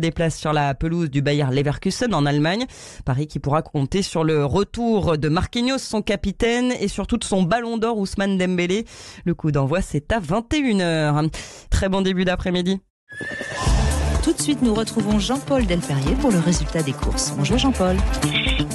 Déplace sur la pelouse du Bayer Leverkusen en Allemagne. Paris qui pourra compter sur le retour de Marquinhos, son capitaine, et surtout de son ballon d'or Ousmane Dembélé. Le coup d'envoi, c'est à 21h. Très bon début d'après-midi. Tout de suite, nous retrouvons Jean-Paul Delperrier pour le résultat des courses. Bonjour Jean-Paul.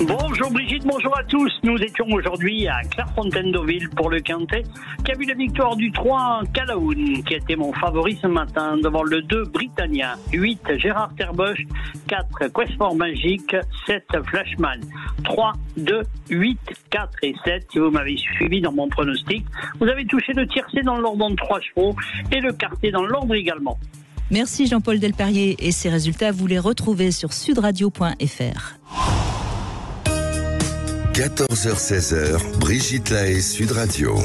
Bonjour Brigitte, bonjour à tous. Nous étions aujourd'hui à Clairefontaine-Deauville pour le Quintet, qui a vu la victoire du 3 Calaoun, qui était mon favori ce matin, devant le 2 Britannia, 8 Gérard Terboche, 4 Questfort Magique, 7 Flashman, 3, 2, 8, 4 et 7. Si vous m'avez suivi dans mon pronostic, vous avez touché le tiercé dans l'ordre de 3 chevaux et le quartier dans l'ordre également. Merci Jean-Paul Delperrier, et ces résultats, vous les retrouvez sur sudradio.fr. 14h-16h, Brigitte Lahaie, Sud Radio.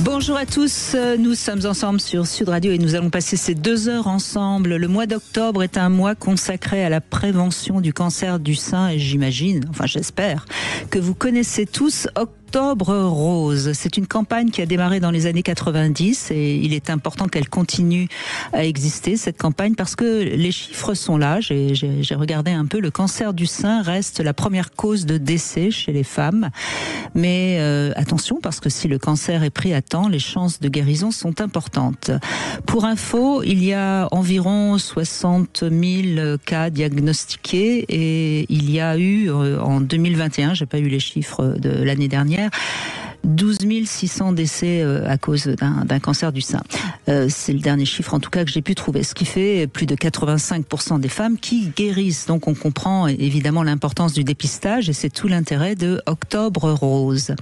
Bonjour à tous, nous sommes ensemble sur Sud Radio et nous allons passer ces 2 heures ensemble. Le mois d'octobre est un mois consacré à la prévention du cancer du sein et j'imagine, enfin j'espère, que vous connaissez tous Octobre Rose. C'est une campagne qui a démarré dans les années 90 et il est important qu'elle continue à exister, cette campagne, parce que les chiffres sont là. J'ai regardé un peu, le cancer du sein reste la première cause de décès chez les femmes. Mais attention, parce que si le cancer est pris à temps, les chances de guérison sont importantes. Pour info, il y a environ 60 000 cas diagnostiqués et il y a eu en 2021, j'ai pas eu les chiffres de l'année dernière, 12 600 décès à cause d'un cancer du sein. C'est le dernier chiffre en tout cas que j'ai pu trouver, ce qui fait plus de 85% des femmes qui guérissent. Donc on comprend évidemment l'importance du dépistage et c'est tout l'intérêt de Octobre Rose.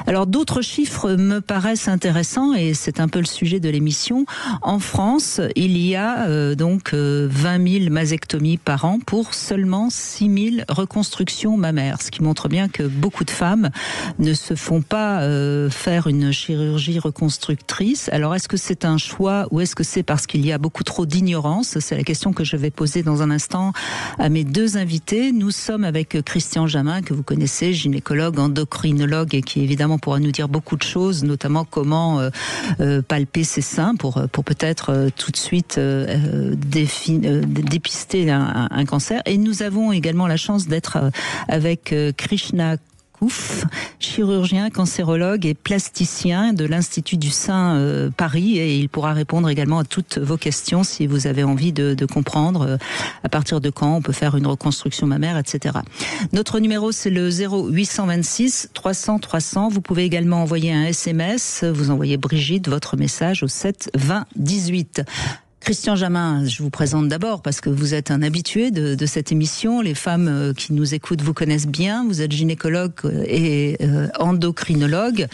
Alors d'autres chiffres me paraissent intéressants et c'est un peu le sujet de l'émission. En France, il y a donc 20 000 mastectomies par an pour seulement 6 000 reconstructions mammaires, ce qui montre bien que beaucoup de femmes ne se font pas faire une chirurgie reconstructrice. Alors est-ce que c'est un choix ou est-ce que c'est parce qu'il y a beaucoup trop d'ignorance? C'est la question que je vais poser dans un instant à mes 2 invités. Nous sommes avec Christian Jamin, que vous connaissez, gynécologue, endocrinologue, et qui évidemment pourra nous dire beaucoup de choses, notamment comment palper ses seins pour peut-être tout de suite dépister un cancer. Et nous avons également la chance d'être avec Krishna Kouf, chirurgien, cancérologue et plasticien de l'Institut du Sein Paris, et il pourra répondre également à toutes vos questions si vous avez envie de comprendre à partir de quand on peut faire une reconstruction mammaire, etc. Notre numéro, c'est le 0826 300 300. Vous pouvez également envoyer un SMS. Vous envoyez Brigitte votre message au 7 20 18. Christian Jamin, je vous présente d'abord parce que vous êtes un habitué de cette émission. Les femmes qui nous écoutent vous connaissent bien. Vous êtes gynécologue et endocrinologue.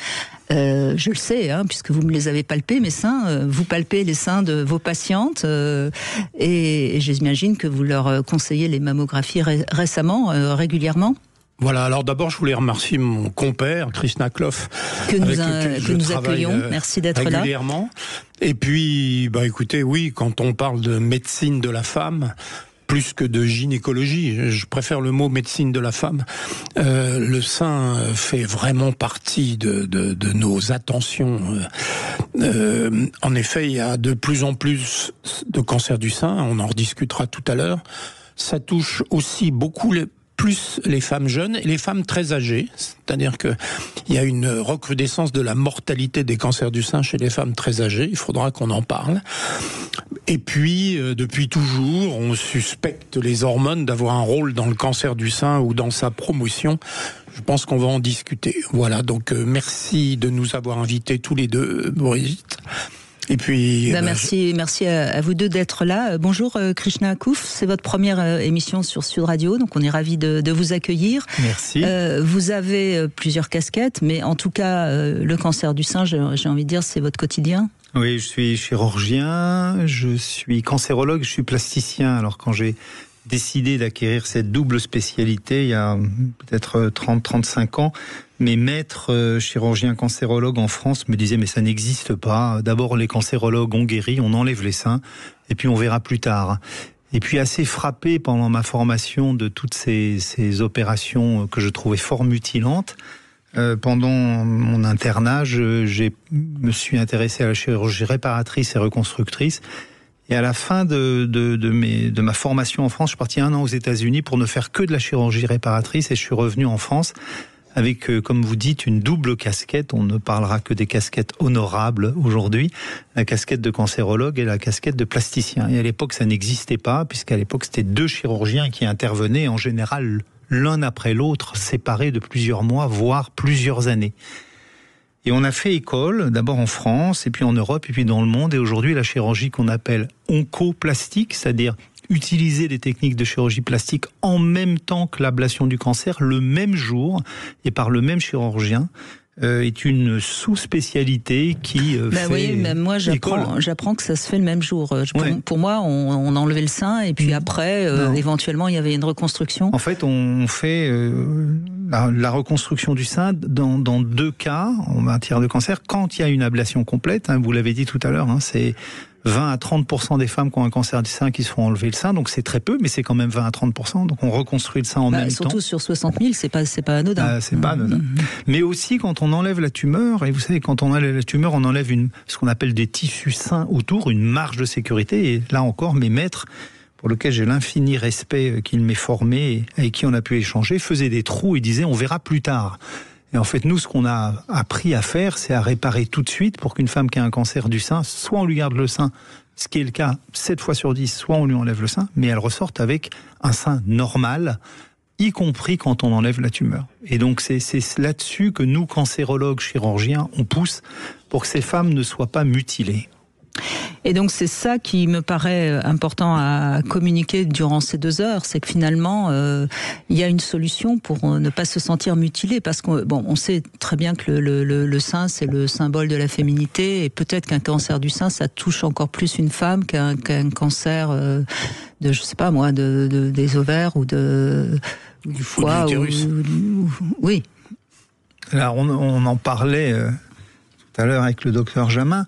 Je le sais, puisque vous me les avez palpés, mes seins. Vous palpez les seins de vos patientes et j'imagine que vous leur conseillez les mammographies régulièrement. Voilà, alors d'abord je voulais remercier mon compère, Krishna Kouf, que nous accueillons. Merci d'être là. Régulièrement. Et puis, écoutez, oui, quand on parle de médecine de la femme, plus que de gynécologie, je préfère le mot médecine de la femme, le sein fait vraiment partie de nos attentions. En effet, il y a de plus en plus de cancers du sein, on en rediscutera tout à l'heure. Ça touche aussi beaucoup plus les femmes jeunes et les femmes très âgées, c'est-à-dire que il y a une recrudescence de la mortalité des cancers du sein chez les femmes très âgées, il faudra qu'on en parle. Et puis, depuis toujours, on suspecte les hormones d'avoir un rôle dans le cancer du sein ou dans sa promotion. Je pense qu'on va en discuter. Voilà, donc merci de nous avoir invités tous les deux, Brigitte. Et puis, merci à vous deux d'être là. Bonjour Krishna Kouf, c'est votre première émission sur Sud Radio, donc on est ravis de vous accueillir. Merci. Vous avez plusieurs casquettes, mais en tout cas, le cancer du sein, j'ai envie de dire, c'est votre quotidien. Oui, je suis chirurgien, je suis cancérologue, je suis plasticien. Alors quand j'ai décidé d'acquérir cette double spécialité il y a peut-être 30-35 ans, mes maîtres chirurgiens cancérologues en France me disaient mais ça n'existe pas. D'abord les cancérologues ont guéri, on enlève les seins et puis on verra plus tard. Et puis assez frappé pendant ma formation de toutes ces opérations que je trouvais fort mutilantes. Pendant mon internat, je me suis intéressé à la chirurgie réparatrice et reconstructrice. Et à la fin de ma formation en France, je suis parti 1 an aux États-Unis pour ne faire que de la chirurgie réparatrice, et je suis revenu en France avec, comme vous dites, une double casquette. On ne parlera que des casquettes honorables aujourd'hui, la casquette de cancérologue et la casquette de plasticien. Et à l'époque, ça n'existait pas, puisqu'à l'époque, c'était 2 chirurgiens qui intervenaient, en général l'un après l'autre, séparés de plusieurs mois, voire plusieurs années. Et on a fait école, d'abord en France, et puis en Europe, et puis dans le monde. Et aujourd'hui, la chirurgie qu'on appelle oncoplastique, c'est-à-dire utiliser des techniques de chirurgie plastique en même temps que l'ablation du cancer, le même jour, et par le même chirurgien, est une sous-spécialité qui fait oui, même moi j'apprends que ça se fait le même jour. Pour moi, on enlevait le sein et puis après, éventuellement, il y avait une reconstruction. En fait, on fait la reconstruction du sein dans 2 cas en matière de cancer. Quand il y a une ablation complète, vous l'avez dit tout à l'heure, c'est 20 à 30% des femmes qui ont un cancer du sein qui se font enlever le sein, donc c'est très peu, mais c'est quand même 20 à 30%, donc on reconstruit le sein en même temps. Surtout sur 60 000, c'est pas anodin. C'est pas anodin. Mais aussi quand on enlève la tumeur, et vous savez, quand on enlève la tumeur, on enlève ce qu'on appelle des tissus sains autour, une marge de sécurité, et là encore, mes maîtres, pour lequel j'ai l'infini respect qu'il m'ait formé, et avec qui on a pu échanger, faisaient des trous et disaient « on verra plus tard ». Et en fait, nous, ce qu'on a appris à faire, c'est à réparer tout de suite pour qu'une femme qui a un cancer du sein, soit on lui garde le sein, ce qui est le cas 7 fois sur 10, soit on lui enlève le sein, mais elle ressorte avec un sein normal, y compris quand on enlève la tumeur. Et donc, c'est là-dessus que nous, cancérologues, chirurgiens, on pousse pour que ces femmes ne soient pas mutilées. Et donc c'est ça qui me paraît important à communiquer durant ces 2 heures, c'est que finalement il y a une solution pour ne pas se sentir mutilé, parce qu'on sait très bien que le sein c'est le symbole de la féminité, et peut-être qu'un cancer du sein ça touche encore plus une femme qu'un cancer de je sais pas moi des ovaires ou du foie ou de l'utérus. Oui. Alors on en parlait tout à l'heure avec le docteur Jamin.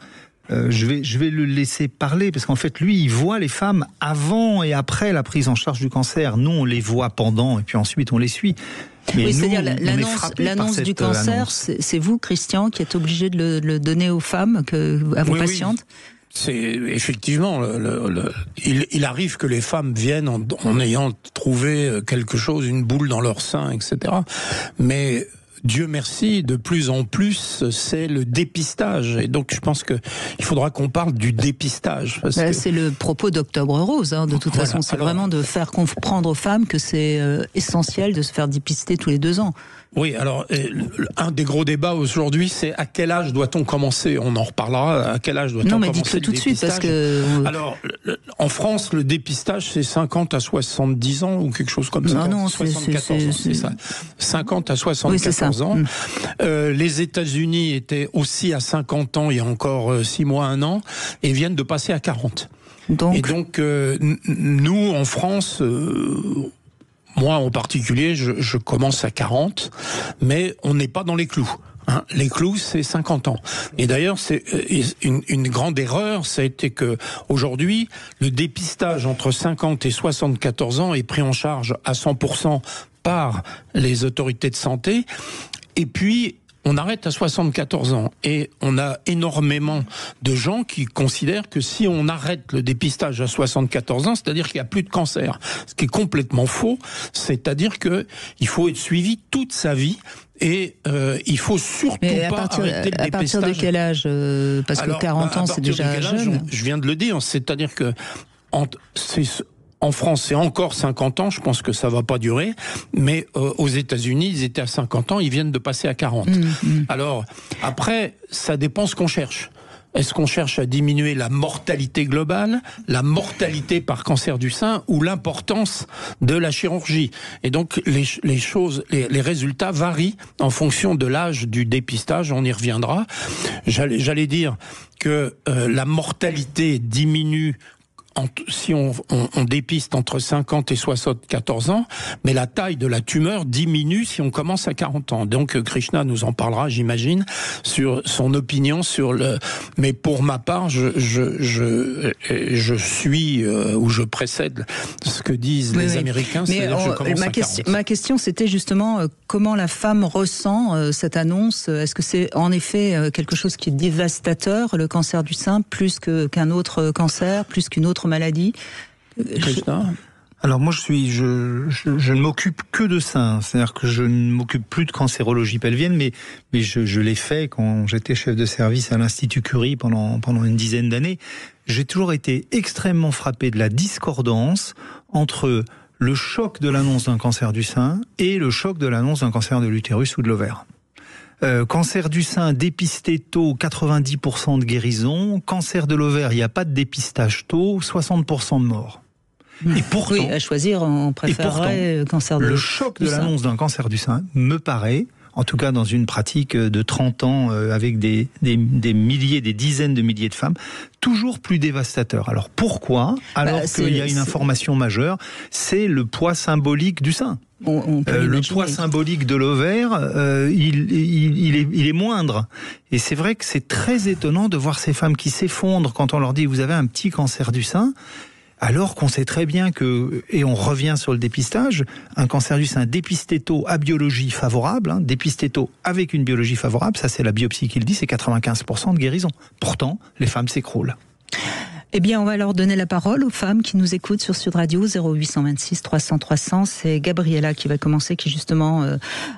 Je vais le laisser parler, parce qu'en fait, lui, il voit les femmes avant et après la prise en charge du cancer. Nous, on les voit pendant, et puis ensuite, on les suit. Mais oui, c'est-à-dire l'annonce du cancer, c'est vous, Christian, qui êtes obligé de le donner aux femmes, à vos patientes. C'est effectivement, il arrive que les femmes viennent en ayant trouvé quelque chose, une boule dans leur sein, etc. Mais Dieu merci, de plus en plus, c'est le dépistage. Et donc, je pense qu'il faudra qu'on parle du dépistage. C'est le propos d'Octobre Rose, de toute façon. C'est vraiment de faire comprendre aux femmes que c'est essentiel de se faire dépister tous les 2 ans. Oui, alors, un des gros débats aujourd'hui, c'est à quel âge doit-on commencer ? On en reparlera. À quel âge doit-on commencer ? Non, mais dites-le tout de suite, parce que... Alors, en France, le dépistage, c'est 50 à 70 ans ou quelque chose comme ça. Non, 74 ans, c'est ça. 50 à 74 ans. Les États-Unis étaient aussi à 50 ans il y a encore 6 mois, 1 an, et viennent de passer à 40. Et donc, nous, en France... moi, en particulier, je commence à 40, mais on n'est pas dans les clous. Les clous, c'est 50 ans. Et d'ailleurs, c'est une grande erreur, ça a été que aujourd'hui, le dépistage entre 50 et 74 ans est pris en charge à 100% par les autorités de santé. Et puis, on arrête à 74 ans, et on a énormément de gens qui considèrent que si on arrête le dépistage à 74 ans, c'est-à-dire qu'il n'y a plus de cancer. Ce qui est complètement faux, c'est-à-dire que il faut être suivi toute sa vie. Et il faut surtout pas arrêter le dépistage. À partir de quel âge Parce que 40 ans, c'est déjà jeune. Je viens de le dire, c'est-à-dire que en France, c'est encore 50 ans, je pense que ça va pas durer, mais aux États-Unis, ils étaient à 50 ans, ils viennent de passer à 40. Alors, après, ça dépend ce qu'on cherche. Est-ce qu'on cherche à diminuer la mortalité globale, la mortalité par cancer du sein, ou l'importance de la chirurgie? Et donc, les résultats varient en fonction de l'âge du dépistage, on y reviendra. J'allais dire que la mortalité diminue si on dépiste entre 50 et 74 ans, mais la taille de la tumeur diminue si on commence à 40 ans. Donc Krishna nous en parlera, j'imagine, sur son opinion sur le... Mais pour ma part, je suis ou je précède ce que disent les Américains, c'est-à-dire que je commence à 40. Ma question, c'était justement comment la femme ressent cette annonce. Est-ce que c'est en effet quelque chose qui est dévastateur, le cancer du sein, plus qu'un autre cancer, plus qu'une autre maladie? Alors moi je ne m'occupe que de sein, c'est-à-dire que je ne m'occupe plus de cancérologie pelvienne, mais je l'ai fait quand j'étais chef de service à l'Institut Curie pendant une dizaine d'années. J'ai toujours été extrêmement frappé de la discordance entre le choc de l'annonce d'un cancer du sein et le choc de l'annonce d'un cancer de l'utérus ou de l'ovaire. Cancer du sein dépisté tôt, 90% de guérison. Cancer de l'ovaire, il n'y a pas de dépistage tôt, 60% de mort. Et pourtant, oui, à choisir, on préférerait cancer de le choc de l'annonce d'un cancer du sein me paraît, en tout cas dans une pratique de 30 ans avec des milliers, des dizaines de milliers de femmes, toujours plus dévastateur. Alors pourquoi ? Alors qu'il y a une information majeure, c'est le poids symbolique du sein. Le poids symbolique de l'ovaire, il est moindre. Et c'est vrai que c'est très étonnant de voir ces femmes qui s'effondrent quand on leur dit « vous avez un petit cancer du sein ». Alors qu'on sait très bien que, et on revient sur le dépistage, un cancer du sein dépisté tôt à biologie favorable, dépisté tôt avec une biologie favorable, ça c'est la biopsie qui le dit, c'est 95% de guérison. Pourtant, les femmes s'écroulent. Eh bien, on va leur donner la parole aux femmes qui nous écoutent sur Sud Radio 0826 300 300. C'est Gabriella qui va commencer, qui justement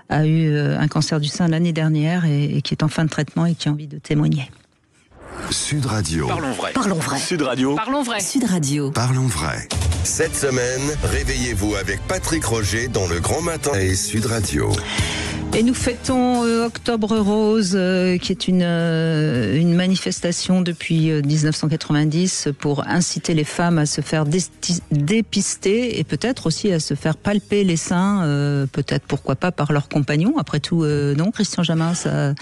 a eu un cancer du sein l'année dernière et qui est en fin de traitement et qui a envie de témoigner. Sud Radio. Parlons vrai. Parlons vrai. Sud Radio. Parlons vrai. Sud Radio. Parlons vrai. Cette semaine, réveillez-vous avec Patrick Roger dans le Grand Matin et Sud Radio. Et nous fêtons Octobre Rose, qui est une manifestation depuis 1990 pour inciter les femmes à se faire dépister et peut-être aussi à se faire palper les seins, peut-être pourquoi pas par leurs compagnons. Après tout, non, Christian Jamin, ça...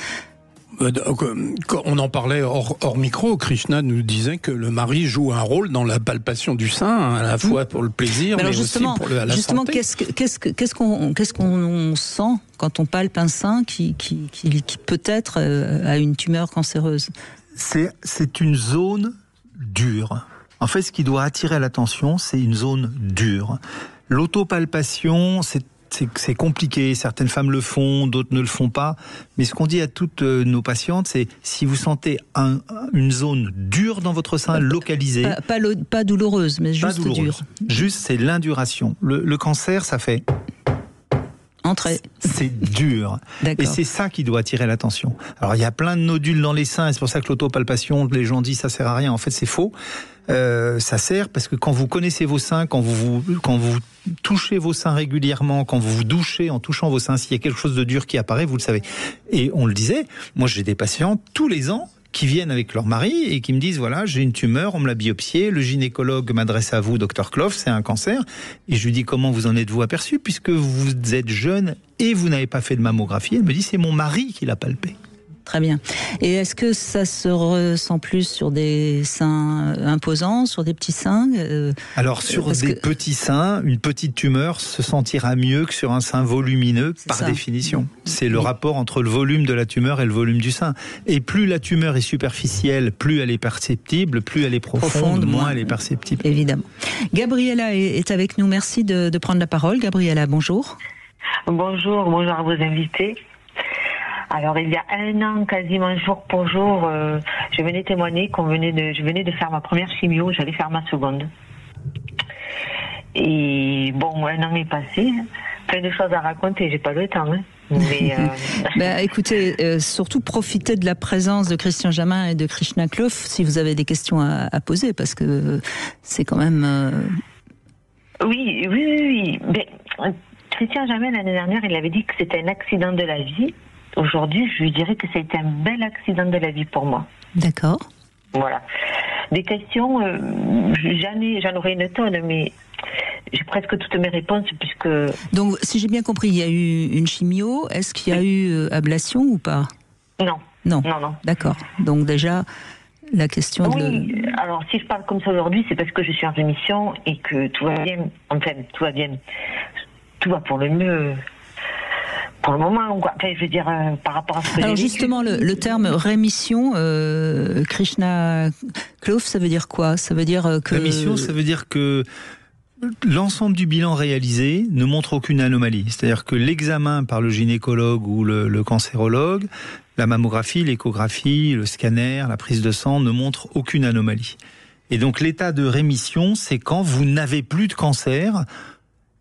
On en parlait hors micro. Krishna nous disait que le mari joue un rôle dans la palpation du sein, à la fois pour le plaisir, mais aussi pour la santé. Qu'est-ce qu'on sent quand on palpe un sein qui peut-être a une tumeur cancéreuse? C'est une zone dure. En fait, ce qui doit attirer l'attention, c'est une zone dure. L'autopalpation, c'est compliqué, certaines femmes le font, d'autres ne le font pas. Mais ce qu'on dit à toutes nos patientes, c'est si vous sentez une zone dure dans votre sein, localisée. Pas douloureuse, mais juste dure. Juste, c'est l'induration. Le cancer, ça fait... Entrée. C'est dur. Et c'est ça qui doit attirer l'attention. Alors, il y a plein de nodules dans les seins, et c'est pour ça que l'autopalpation, les gens disent ça sert à rien. En fait, c'est faux. Ça sert parce que quand vous connaissez vos seins, quand vous touchez vos seins régulièrement, quand vous vous douchez en touchant vos seins, s'il y a quelque chose de dur qui apparaît, vous le savez. Et on le disait, moi j'ai des patients tous les ans qui viennent avec leur mari et qui me disent voilà, j'ai une tumeur, on me l'a biopsiée, le gynécologue m'adresse à vous, docteur Clough, c'est un cancer. Et je lui dis comment vous en êtes-vous aperçu puisque vous êtes jeune et vous n'avez pas fait de mammographie. Elle me dit c'est mon mari qui l'a palpé. Très bien. Et est-ce que ça se ressent plus sur des seins imposants, sur des petits seins Alors sur petits seins, une petite tumeur se sentira mieux que sur un sein volumineux par définition. C'est le rapport entre le volume de la tumeur et le volume du sein. Et plus la tumeur est superficielle, plus elle est perceptible, plus elle est profonde, moins elle est perceptible. Évidemment. Gabriella est avec nous. Merci de prendre la parole. Gabriella, bonjour. Bonjour à vos invités. Alors, il y a un an, quasiment jour pour jour, je venais témoigner je venais de faire ma première chimio, j'allais faire ma seconde. Et bon, un an est passé, plein de choses à raconter, j'ai pas le temps. Mais écoutez, surtout profitez de la présence de Christian Jamin et de Krishna Clough si vous avez des questions à poser, parce que c'est quand même... Oui. Mais, Christian Jamin, l'année dernière, il avait dit que c'était un accident de la vie. Aujourd'hui, je lui dirais que ça a été un bel accident de la vie pour moi. D'accord. Voilà. Des questions, j'en aurais une tonne, mais j'ai presque toutes mes réponses puisque... Donc, si j'ai bien compris, il y a eu une chimio. Est-ce qu'il y a eu ablation ou pas ? Non. Non. D'accord. Donc déjà, la question Oui, alors si je parle comme ça aujourd'hui, c'est parce que je suis en rémission et que tout va bien. Enfin, tout va bien. Tout va pour le mieux. Pour le moment, quoi. Enfin, je veux dire, par rapport à ce que Alors j'ai justement, vécu. le terme rémission, Krishna Klov, ça veut dire quoi? Ça veut dire que... Rémission, ça veut dire que l'ensemble du bilan réalisé ne montre aucune anomalie. C'est-à-dire que l'examen par le gynécologue ou le cancérologue, la mammographie, l'échographie, le scanner, la prise de sang ne montrent aucune anomalie. Et donc l'état de rémission, c'est quand vous n'avez plus de cancer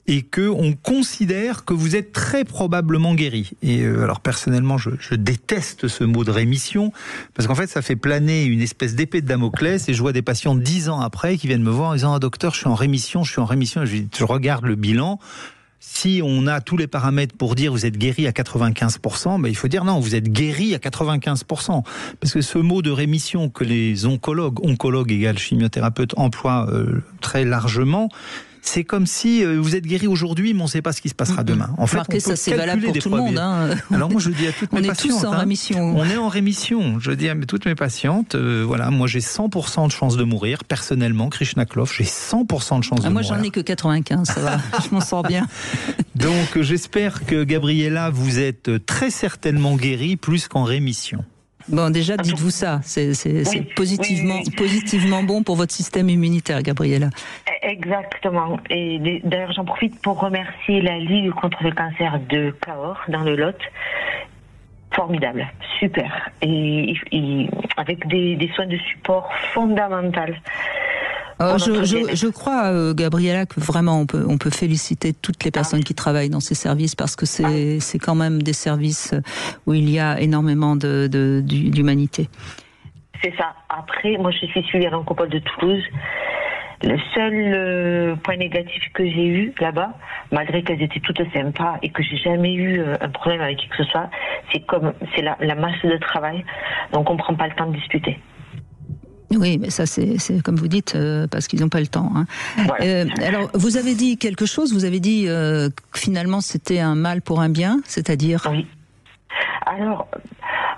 et qu'on considère que vous êtes très probablement guéri. Et alors personnellement, je déteste ce mot de rémission, parce qu'en fait, ça fait planer une espèce d'épée de Damoclès, et je vois des patients 10 ans après qui viennent me voir en disant « Ah docteur, je suis en rémission », et je regarde le bilan. Si on a tous les paramètres pour dire vous êtes guéri à 95%, ben il faut dire non, vous êtes guéri à 95%. Parce que ce mot de rémission que les oncologues égale chimiothérapeute, emploient très largement, c'est comme si vous êtes guéri aujourd'hui, mais on ne sait pas ce qui se passera demain. En fait, Remarquez, ça c'est valable pour tout le monde. Hein. Alors moi je dis à toutes mes patientes, on est tous en rémission. On est en rémission. Je dis à toutes mes patientes, voilà, moi j'ai 100% de chance de mourir. Personnellement, Krishna Klov, j'ai 100% de chance de moi, mourir. Moi j'en ai que 95, ça va, je m'en sors bien. Donc j'espère que Gabriella, vous êtes très certainement guérie plus qu'en rémission. Bon, déjà, dites-vous ça. C'est positivement bon pour votre système immunitaire, Gabriella. Exactement. Et d'ailleurs, j'en profite pour remercier la Ligue contre le cancer de Cahors, dans le Lot. Formidable. Super. Et avec des soins de support fondamentaux. Je crois, Gabriella, que vraiment on peut féliciter toutes les personnes qui travaillent dans ces services, parce que c'est quand même des services où il y a énormément d'humanité. C'est ça. Après, moi je suis suivie à l'Oncopole de Toulouse. Le seul point négatif que j'ai eu là-bas, malgré qu'elles étaient toutes sympas et que j'ai jamais eu un problème avec qui que ce soit, c'est la masse de travail. Donc on prend pas le temps de discuter. Oui, mais ça c'est comme vous dites, parce qu'ils n'ont pas le temps. Hein. Voilà. Alors, vous avez dit quelque chose, vous avez dit que finalement c'était un mal pour un bien, c'est-à-dire... Oui. Alors,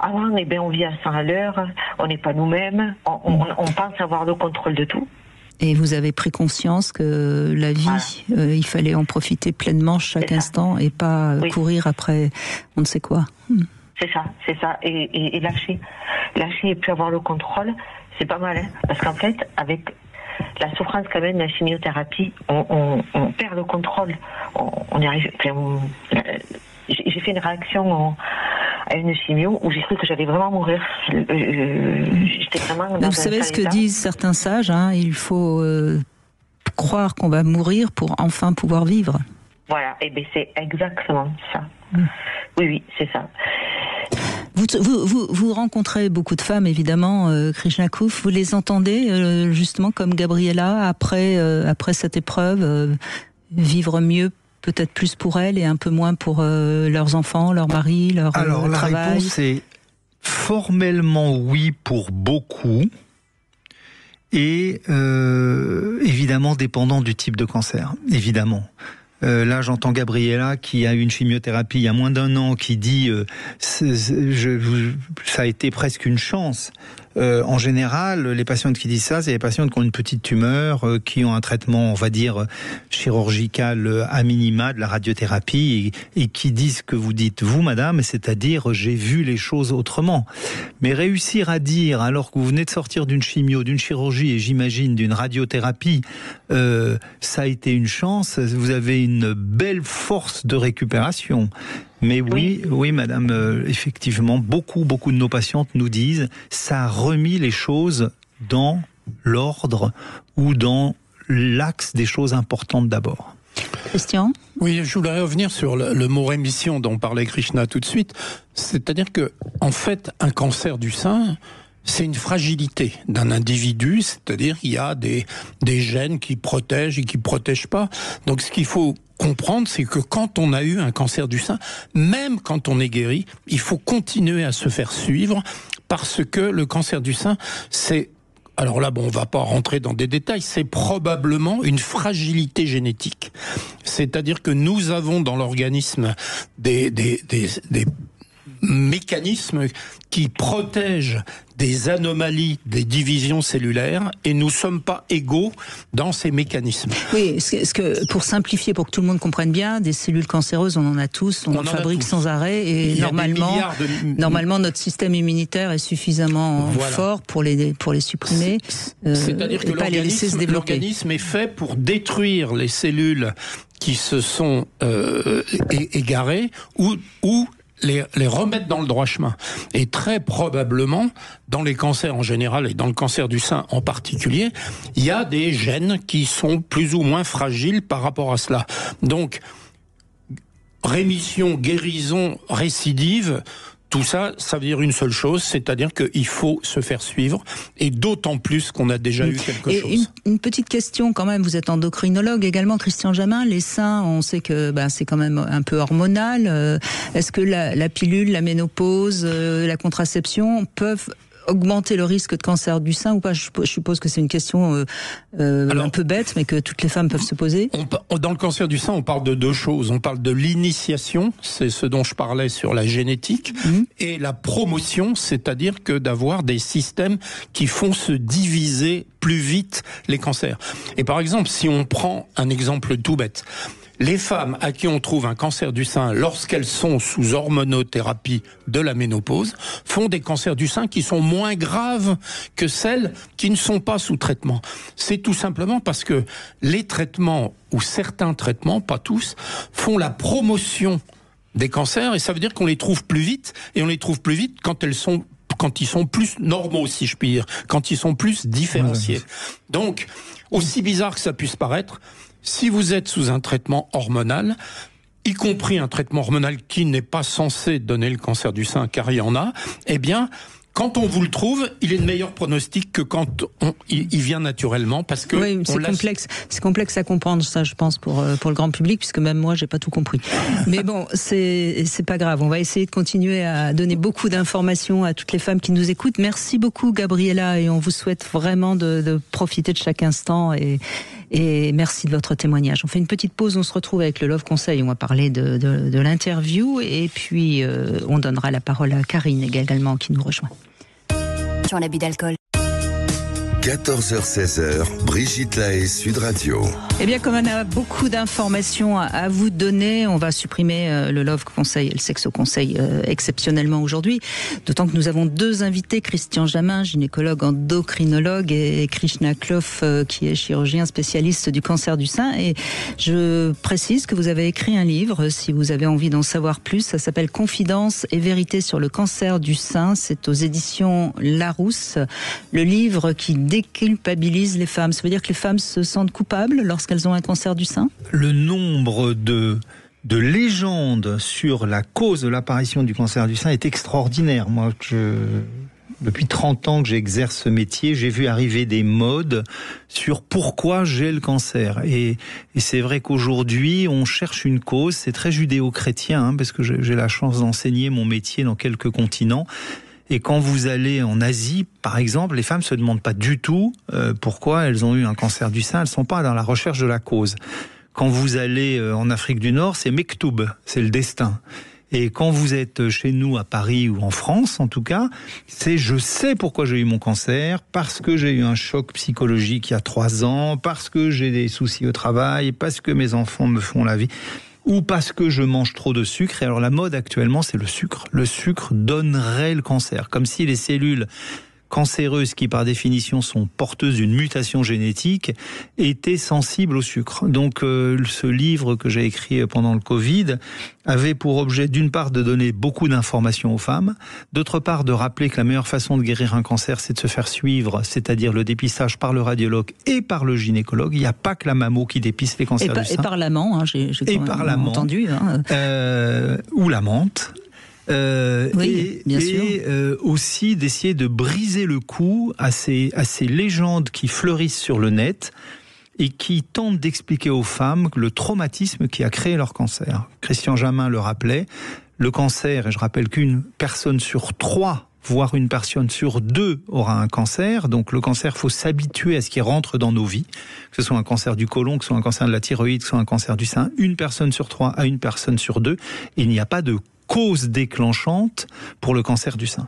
avant, on vit à 100 à l'heure, on n'est pas nous-mêmes, on pense avoir le contrôle de tout. Et vous avez pris conscience que la vie, il fallait en profiter pleinement chaque instant et pas courir après on ne sait quoi. C'est ça. Et lâcher et puis avoir le contrôle. C'est pas mal, hein, parce qu'en fait, avec la souffrance qu'amène la chimiothérapie, on perd le contrôle. On y arrive. J'ai fait une réaction à une chimio où j'ai cru que j'allais vraiment mourir. J'étais vraiment. Vous savez ce que disent certains sages, hein, il faut croire qu'on va mourir pour enfin pouvoir vivre. Voilà, et bien c'est exactement ça. Oui, c'est ça. Vous rencontrez beaucoup de femmes, évidemment, Krishna Klov. Vous les entendez, justement, comme Gabriella, après cette épreuve, vivre mieux, peut-être plus pour elles et un peu moins pour leurs enfants, leur mari, leur travail? Alors, la réponse est formellement oui pour beaucoup, et évidemment dépendant du type de cancer, évidemment. Là, j'entends Gabriella qui a eu une chimiothérapie il y a moins d'1 an, qui dit ça a été presque une chance. En général, les patientes qui disent ça, c'est les patientes qui ont une petite tumeur, qui ont un traitement, on va dire, chirurgical à minima, de la radiothérapie, et qui disent ce que vous dites, vous, madame, c'est-à-dire, j'ai vu les choses autrement. Mais réussir à dire, alors que vous venez de sortir d'une chimio, d'une chirurgie, et j'imagine d'une radiothérapie, ça a été une chance, vous avez une belle force de récupération. Mais oui, madame, effectivement, beaucoup de nos patientes nous disent, ça a remis les choses dans l'ordre ou dans l'axe des choses importantes d'abord. Christian ? Oui, je voudrais revenir sur le mot rémission dont parlait Krishna tout de suite. C'est-à-dire que, en fait, un cancer du sein, c'est une fragilité d'un individu, c'est-à-dire qu'il y a des gènes qui protègent et qui protègent pas. Donc ce qu'il faut comprendre, c'est que quand on a eu un cancer du sein, même quand on est guéri, il faut continuer à se faire suivre, parce que le cancer du sein, c'est... Alors là, on va pas rentrer dans des détails, c'est probablement une fragilité génétique. C'est-à-dire que nous avons dans l'organisme des mécanisme qui protège des anomalies des divisions cellulaires et nous ne sommes pas égaux dans ces mécanismes. Oui, est-ce que pour simplifier, pour que tout le monde comprenne bien, des cellules cancéreuses, on en a tous, on en fabrique sans arrêt et normalement notre système immunitaire est suffisamment fort pour les supprimer. C'est-à-dire que l'organisme est fait pour détruire les cellules qui se sont égarées ou les remettre dans le droit chemin. Et très probablement, dans les cancers en général et dans le cancer du sein en particulier, il y a des gènes qui sont plus ou moins fragiles par rapport à cela. Donc, rémission, guérison, récidive, tout ça, ça veut dire une seule chose, c'est-à-dire qu'il faut se faire suivre, et d'autant plus qu'on a déjà eu quelque chose. Une petite question quand même, vous êtes endocrinologue également, Christian Jamin, les seins, on sait que c'est quand même un peu hormonal. Est-ce que la pilule, la ménopause, la contraception peuvent augmenter le risque de cancer du sein ou pas? Je suppose que c'est une question un peu bête, mais que toutes les femmes peuvent se poser. Dans le cancer du sein, on parle de deux choses. On parle de l'initiation, c'est ce dont je parlais sur la génétique, et la promotion, c'est-à-dire que d'avoir des systèmes qui font se diviser plus vite les cancers. Et par exemple, si on prend un exemple tout bête, les femmes à qui on trouve un cancer du sein lorsqu'elles sont sous hormonothérapie de la ménopause font des cancers du sein qui sont moins graves que celles qui ne sont pas sous traitement. C'est tout simplement parce que les traitements, ou certains traitements, pas tous, font la promotion des cancers, et ça veut dire qu'on les trouve plus vite, et on les trouve plus vite quand ils sont plus normaux, si je puis dire, quand ils sont plus différenciés. Donc, aussi bizarre que ça puisse paraître, si vous êtes sous un traitement hormonal, y compris un traitement hormonal qui n'est pas censé donner le cancer du sein, car il y en a, eh bien, quand on vous le trouve, il est de meilleur pronostic que quand il vient naturellement, parce que c'est complexe à comprendre, ça, je pense, pour le grand public, puisque même moi, j'ai pas tout compris. Mais bon, c'est pas grave. On va essayer de continuer à donner beaucoup d'informations à toutes les femmes qui nous écoutent. Merci beaucoup, Gabriella, et on vous souhaite vraiment de profiter de chaque instant et merci de votre témoignage. On fait une petite pause, on se retrouve avec le Love Conseil. On va parler de l'interview et puis on donnera la parole à Karine également qui nous rejoint. Sur l'abus d'alcool. 14h-16h, Brigitte Lahaie, Sud Radio. Eh bien, comme on a beaucoup d'informations à vous donner, on va supprimer le Love Conseil et le Sexo Conseil exceptionnellement aujourd'hui. D'autant que nous avons deux invités, Christian Jamin, gynécologue endocrinologue, et Krishna Kloff, qui est chirurgien spécialiste du cancer du sein. Et je précise que vous avez écrit un livre, si vous avez envie d'en savoir plus. Ça s'appelle Confidences et vérités sur le cancer du sein. C'est aux éditions Larousse. Le livre qui déculpabilise les femmes. Ça veut dire que les femmes se sentent coupables lorsqu'elles ont un cancer du sein ? Le nombre de légendes sur la cause de l'apparition du cancer du sein est extraordinaire. Moi, depuis 30 ans que j'exerce ce métier, j'ai vu arriver des modes sur pourquoi j'ai le cancer. Et c'est vrai qu'aujourd'hui, on cherche une cause. C'est très judéo-chrétien, parce que j'ai la chance d'enseigner mon métier dans quelques continents. Et quand vous allez en Asie, par exemple, les femmes se demandent pas du tout pourquoi elles ont eu un cancer du sein. Elles sont pas dans la recherche de la cause. Quand vous allez en Afrique du Nord, c'est Mektoub, c'est le destin. Et quand vous êtes chez nous à Paris ou en France, en tout cas, c'est je sais pourquoi j'ai eu mon cancer, parce que j'ai eu un choc psychologique il y a 3 ans, parce que j'ai des soucis au travail, parce que mes enfants me font la vie, ou parce que je mange trop de sucre. Et alors la mode actuellement, c'est le sucre. Le sucre donnerait le cancer, comme si les cellules cancéreuses, qui par définition sont porteuses d'une mutation génétique, étaient sensibles au sucre. Donc ce livre que j'ai écrit pendant le Covid avait pour objet d'une part de donner beaucoup d'informations aux femmes, d'autre part de rappeler que la meilleure façon de guérir un cancer, c'est de se faire suivre, c'est-à-dire le dépistage par le radiologue et par le gynécologue. Il n'y a pas que la mammo qui dépiste les cancers du sein. Et par l'amant, j'ai entendu. Ou la menthe. Oui, bien sûr. Aussi d'essayer de briser le cou à ces légendes qui fleurissent sur le net et qui tentent d'expliquer aux femmes le traumatisme qui a créé leur cancer. Christian Jamin le rappelait, le cancer, et je rappelle qu'une personne sur 3, voire une personne sur 2 aura un cancer. Donc le cancer, faut s'habituer à ce qui rentre dans nos vies, que ce soit un cancer du côlon, que ce soit un cancer de la thyroïde, que ce soit un cancer du sein. Une personne sur 3 à une personne sur 2. Il n'y a pas de cause déclenchante pour le cancer du sein.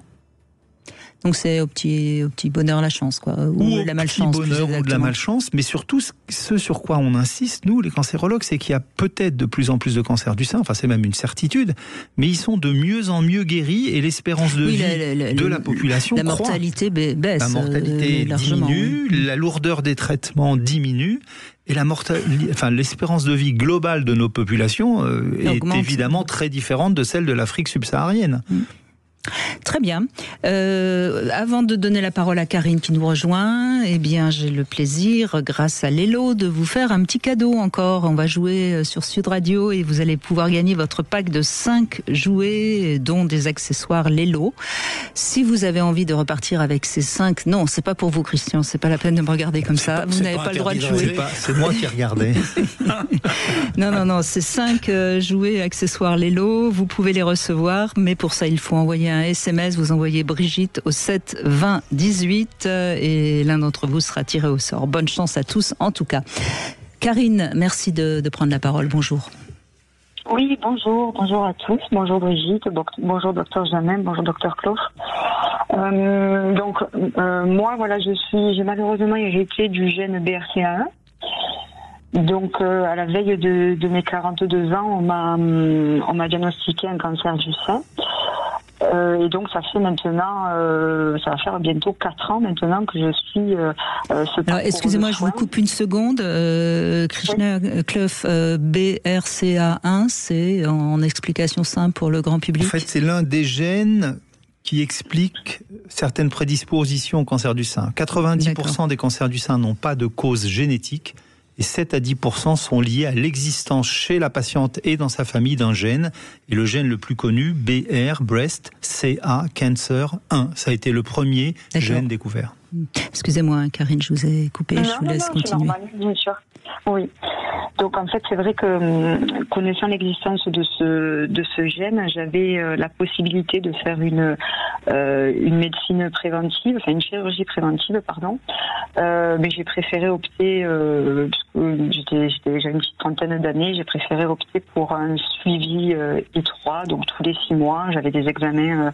Donc c'est au petit bonheur la chance, quoi, ou la malchance. Au petit bonheur ou de la malchance, mais surtout ce sur quoi on insiste, nous les cancérologues, c'est qu'il y a peut-être de plus en plus de cancers du sein, enfin c'est même une certitude, mais ils sont de mieux en mieux guéris et l'espérance de vie de la population croît. La mortalité baisse. La mortalité diminue, oui. La lourdeur des traitements diminue. Et l'espérance de vie globale de nos populations est évidemment très différente de celle de l'Afrique subsaharienne. Très bien. Avant de donner la parole à Karine qui nous rejoint, eh bien, j'ai le plaisir, grâce à Lelo, de vous faire un petit cadeau encore. On va jouer sur Sud Radio et vous allez pouvoir gagner votre pack de 5 jouets, dont des accessoires Lelo. Si vous avez envie de repartir avec ces 5, non, c'est pas pour vous, Christian, c'est pas la peine de me regarder comme ça. Vous n'avez pas le droit de jouer. C'est moi qui regardais. Non, c'est 5 jouets accessoires Lelo. Vous pouvez les recevoir, mais pour ça, il faut envoyer un SMS, vous envoyez Brigitte au 7 20 18 et l'un d'entre vous sera tiré au sort. Bonne chance à tous en tout cas. Karine, merci de prendre la parole. Bonjour. Oui, bonjour à tous. Bonjour Brigitte, bonjour docteur Jamel, bonjour docteur Clof. Moi, voilà, j'ai malheureusement hérité du gène BRCA1. Donc, à la veille de mes 42 ans, on m'a diagnostiqué un cancer du sein. Et donc ça fait maintenant, ça va faire bientôt 4 ans maintenant que je suis Alors excusez-moi, je vous coupe une seconde. Krishna Clough, BRCA1, c'est en explication simple pour le grand public. En fait, c'est l'un des gènes qui explique certaines prédispositions au cancer du sein. 90% des cancers du sein n'ont pas de cause génétique. Et 7 à 10% sont liés à l'existence chez la patiente et dans sa famille d'un gène. Et le gène le plus connu, BR, Breast, CA, Cancer 1. Ça a été le premier gène découvert. Excusez-moi, Karine, je vous ai coupé, je vous laisse continuer. C'est normal, bien sûr. Oui. Donc en fait, c'est vrai que connaissant l'existence de ce gène, j'avais la possibilité de faire une médecine préventive, enfin une chirurgie préventive, pardon. Mais j'ai préféré opter, parce que j'avais une petite trentaine d'années, j'ai préféré opter pour un suivi étroit, donc tous les 6 mois, j'avais des examens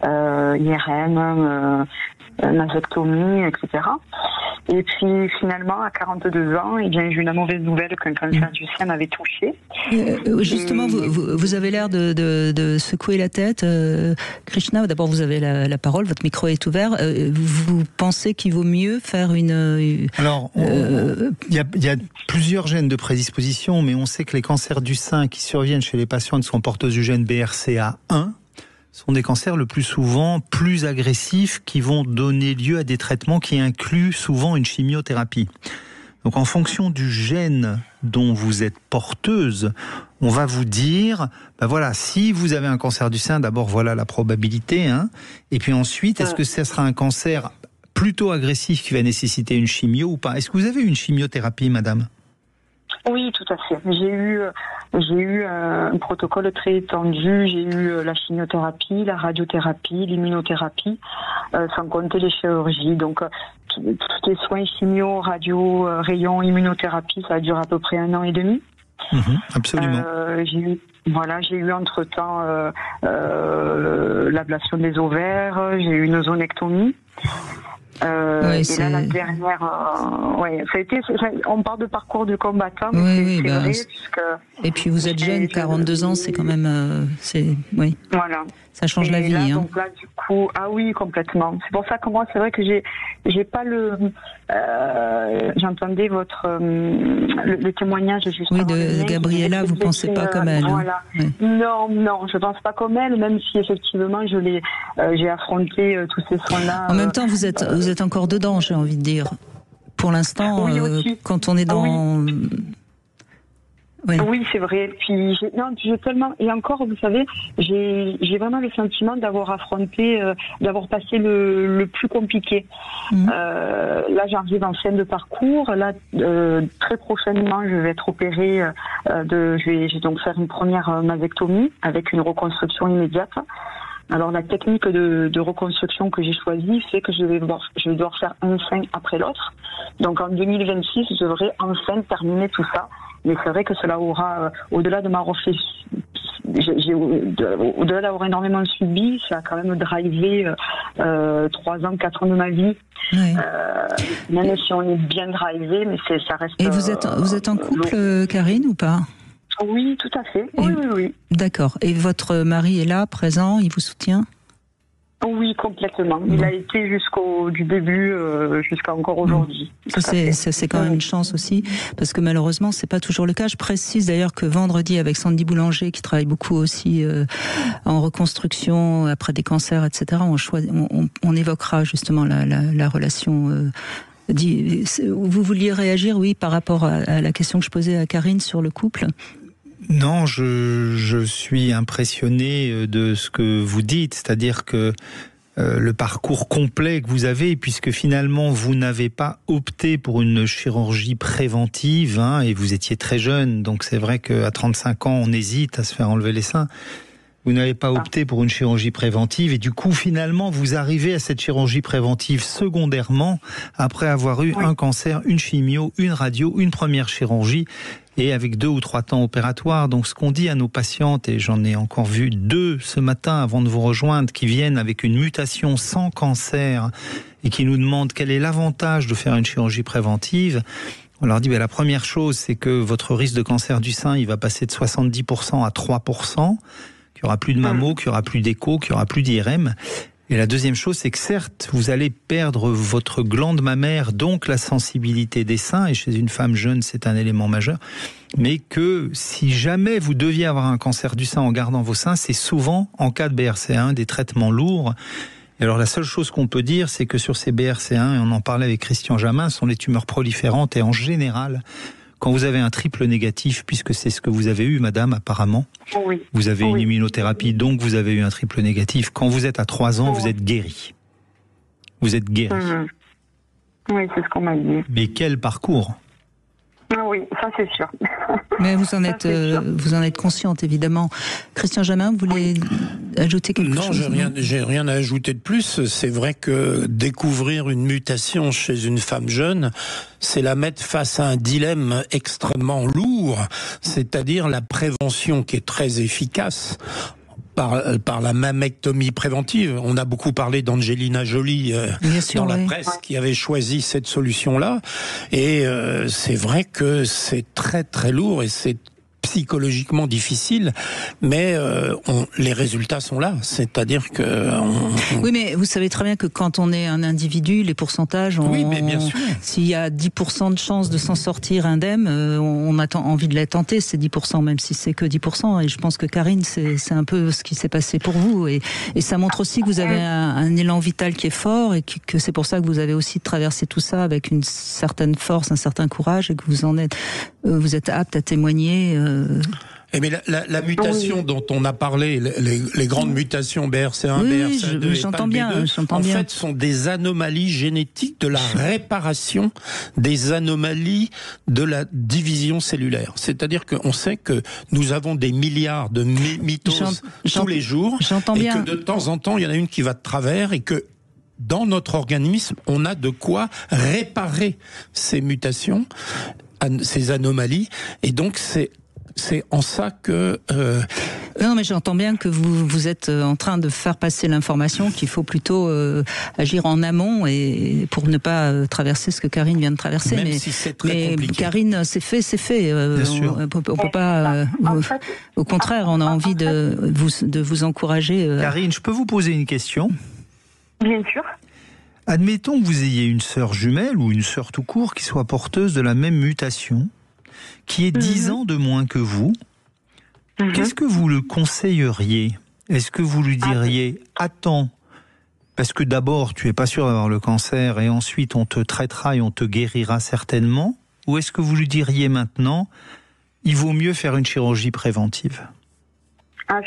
IRM, mastectomie, etc. Et puis finalement, à 42 ans, eh bien, j'ai eu la mauvaise nouvelle qu'un cancer du sein m'avait touchée. Justement, vous avez l'air de secouer la tête. Krishna, d'abord vous avez la parole, votre micro est ouvert. Vous pensez qu'il vaut mieux faire une... Alors, il y a plusieurs gènes de prédisposition, mais on sait que les cancers du sein qui surviennent chez les patients qui sont porteurs du gène BRCA1 sont des cancers le plus souvent plus agressifs qui vont donner lieu à des traitements qui incluent souvent une chimiothérapie. Donc en fonction du gène dont vous êtes porteuse, on va vous dire, ben voilà, si vous avez un cancer du sein, d'abord voilà la probabilité, hein, et puis ensuite, est-ce que ce sera un cancer plutôt agressif qui va nécessiter une chimio ou pas? Est-ce que vous avez une chimiothérapie, madame? Oui, tout à fait. J'ai eu un protocole très étendu. J'ai eu la chimiothérapie, la radiothérapie, l'immunothérapie, sans compter les chirurgies. Donc, tous les soins chimio, radio, rayons, immunothérapie, ça a duré à peu près 1 an et demi. Absolument. J'ai eu entre-temps l'ablation des ovaires, j'ai eu une zonectomie. Et là, la dernière, ça a été, on parle de parcours de combattant, mais c'est vrai, puisque... Et puis vous êtes jeune, 42 ans, c'est quand même, oui. Voilà. Ça change la vie, là, hein. Donc là, du coup, ah oui, complètement. C'est pour ça que moi, c'est vrai que j'ai pas j'entendais le témoignage juste oui, avant de Gabriella, vous pensez pas comme elle. Voilà. Oui. Non, je pense pas comme elle, même si effectivement j'ai affronté tous ces soins-là. En même temps, vous êtes encore dedans, j'ai envie de dire. Pour l'instant, quand on est dans... Oui, c'est vrai. Puis j'ai tellement, et encore, vous savez, j'ai vraiment le sentiment d'avoir affronté, d'avoir passé le plus compliqué. Là, j'arrive en fin de parcours. Là, très prochainement, je vais être opérée. Je vais donc faire une première mastectomie avec une reconstruction immédiate. Alors la technique de reconstruction que j'ai choisie fait que je vais devoir faire un sein après l'autre. Donc en 2026, je devrais enfin terminer tout ça. Mais c'est vrai que cela aura, au-delà de au-delà d'avoir énormément subi, ça a quand même drivé 3 ans, 4 ans de ma vie. Oui. Même si on est bien drivé, mais ça reste. Et vous êtes en couple, Karine, ou pas? Oui, tout à fait. Oui. D'accord. Et votre mari est là, présent, il vous soutient? Oui, complètement. Il a été du début jusqu'à encore aujourd'hui. C'est quand même une chance aussi, parce que malheureusement, c'est pas toujours le cas. Je précise d'ailleurs que vendredi, avec Sandy Boulanger, qui travaille beaucoup aussi en reconstruction après des cancers, etc., on évoquera justement la relation. Vous vouliez réagir, oui, par rapport à la question que je posais à Karine sur le couple? Non, je suis impressionné de ce que vous dites, c'est-à-dire que le parcours complet que vous avez, puisque finalement vous n'avez pas opté pour une chirurgie préventive, et vous étiez très jeune, donc c'est vrai qu'à 35 ans on hésite à se faire enlever les seins. Vous n'avez pas opté pour une chirurgie préventive et du coup finalement vous arrivez à cette chirurgie préventive secondairement après avoir eu un cancer, une chimio, une radio, une première chirurgie et avec 2 ou 3 temps opératoires. Donc ce qu'on dit à nos patientes, et j'en ai encore vu 2 ce matin avant de vous rejoindre, qui viennent avec une mutation sans cancer et qui nous demandent quel est l'avantage de faire une chirurgie préventive. On leur dit, la première chose, c'est que votre risque de cancer du sein, il va passer de 70% à 3%. Qu'il n'y aura plus de mammo, qu'il n'y aura plus d'écho, qu'il n'y aura plus d'IRM. Et la deuxième chose, c'est que certes, vous allez perdre votre glande mammaire, donc la sensibilité des seins, et chez une femme jeune, c'est un élément majeur, mais que si jamais vous deviez avoir un cancer du sein en gardant vos seins, c'est souvent, en cas de BRCA1, des traitements lourds. Et alors la seule chose qu'on peut dire, c'est que sur ces BRCA1, et on en parlait avec Christian Jamin, sont les tumeurs proliférantes, et en général, quand vous avez un triple négatif, puisque c'est ce que vous avez eu, madame, apparemment, vous avez une immunothérapie, donc vous avez eu un triple négatif. Quand vous êtes à 3 ans, vous êtes guéri. Vous êtes guéri. Oui, c'est ce qu'on m'a dit. Mais quel parcours! Oui, ça c'est sûr. Mais vous en êtes consciente, évidemment. Christian Jamin, vous voulez ajouter quelque chose? Non, j'ai rien à ajouter de plus. C'est vrai que découvrir une mutation chez une femme jeune, c'est la mettre face à un dilemme extrêmement lourd, c'est-à-dire la prévention qui est très efficace. Par la mammectomie préventive. On a beaucoup parlé d'Angelina Jolie dans la presse qui avait choisi cette solution-là. Et c'est vrai que c'est très très lourd et c'est psychologiquement difficile, mais les résultats sont là. C'est-à-dire que... Oui, mais vous savez très bien que quand on est un individu, les pourcentages... Oui, mais bien sûr. S'il y a 10% de chances de s'en sortir indemne, on a envie de la tenter, c'est 10%, même si c'est que 10%. Et je pense que Karine, c'est un peu ce qui s'est passé pour vous. Et ça montre aussi que vous avez un élan vital qui est fort et que c'est pour ça que vous avez aussi traversé tout ça avec une certaine force, un certain courage et que vous êtes apte à témoigner... Mais la mutation dont on a parlé, les grandes mutations BRCA1, BRCA2 et PALB2, en fait, sont des anomalies génétiques de la réparation des anomalies de la division cellulaire. C'est-à-dire qu'on sait que nous avons des milliards de mitoses tous les jours, et que de temps en temps, il y en a une qui va de travers, et que dans notre organisme, on a de quoi réparer ces mutations, ces anomalies, et donc c'est en ça que... Non, mais j'entends bien que vous êtes en train de faire passer l'information qu'il faut plutôt agir en amont et pour ne pas traverser ce que Karine vient de traverser. Même si c'est très compliqué. Karine, c'est fait. Bien sûr. On peut pas... au contraire, on a envie de vous encourager. Karine, je peux vous poser une question? Bien sûr. Admettons que vous ayez une sœur jumelle ou une sœur tout court qui soit porteuse de la même mutation, qui est 10 ans de moins que vous. Qu'est-ce que vous le conseilleriez? Est-ce que vous lui diriez « Attends, parce que d'abord, tu n'es pas sûr d'avoir le cancer et ensuite on te traitera et on te guérira certainement » ou est-ce que vous lui diriez maintenant « Il vaut mieux faire une chirurgie préventive » ?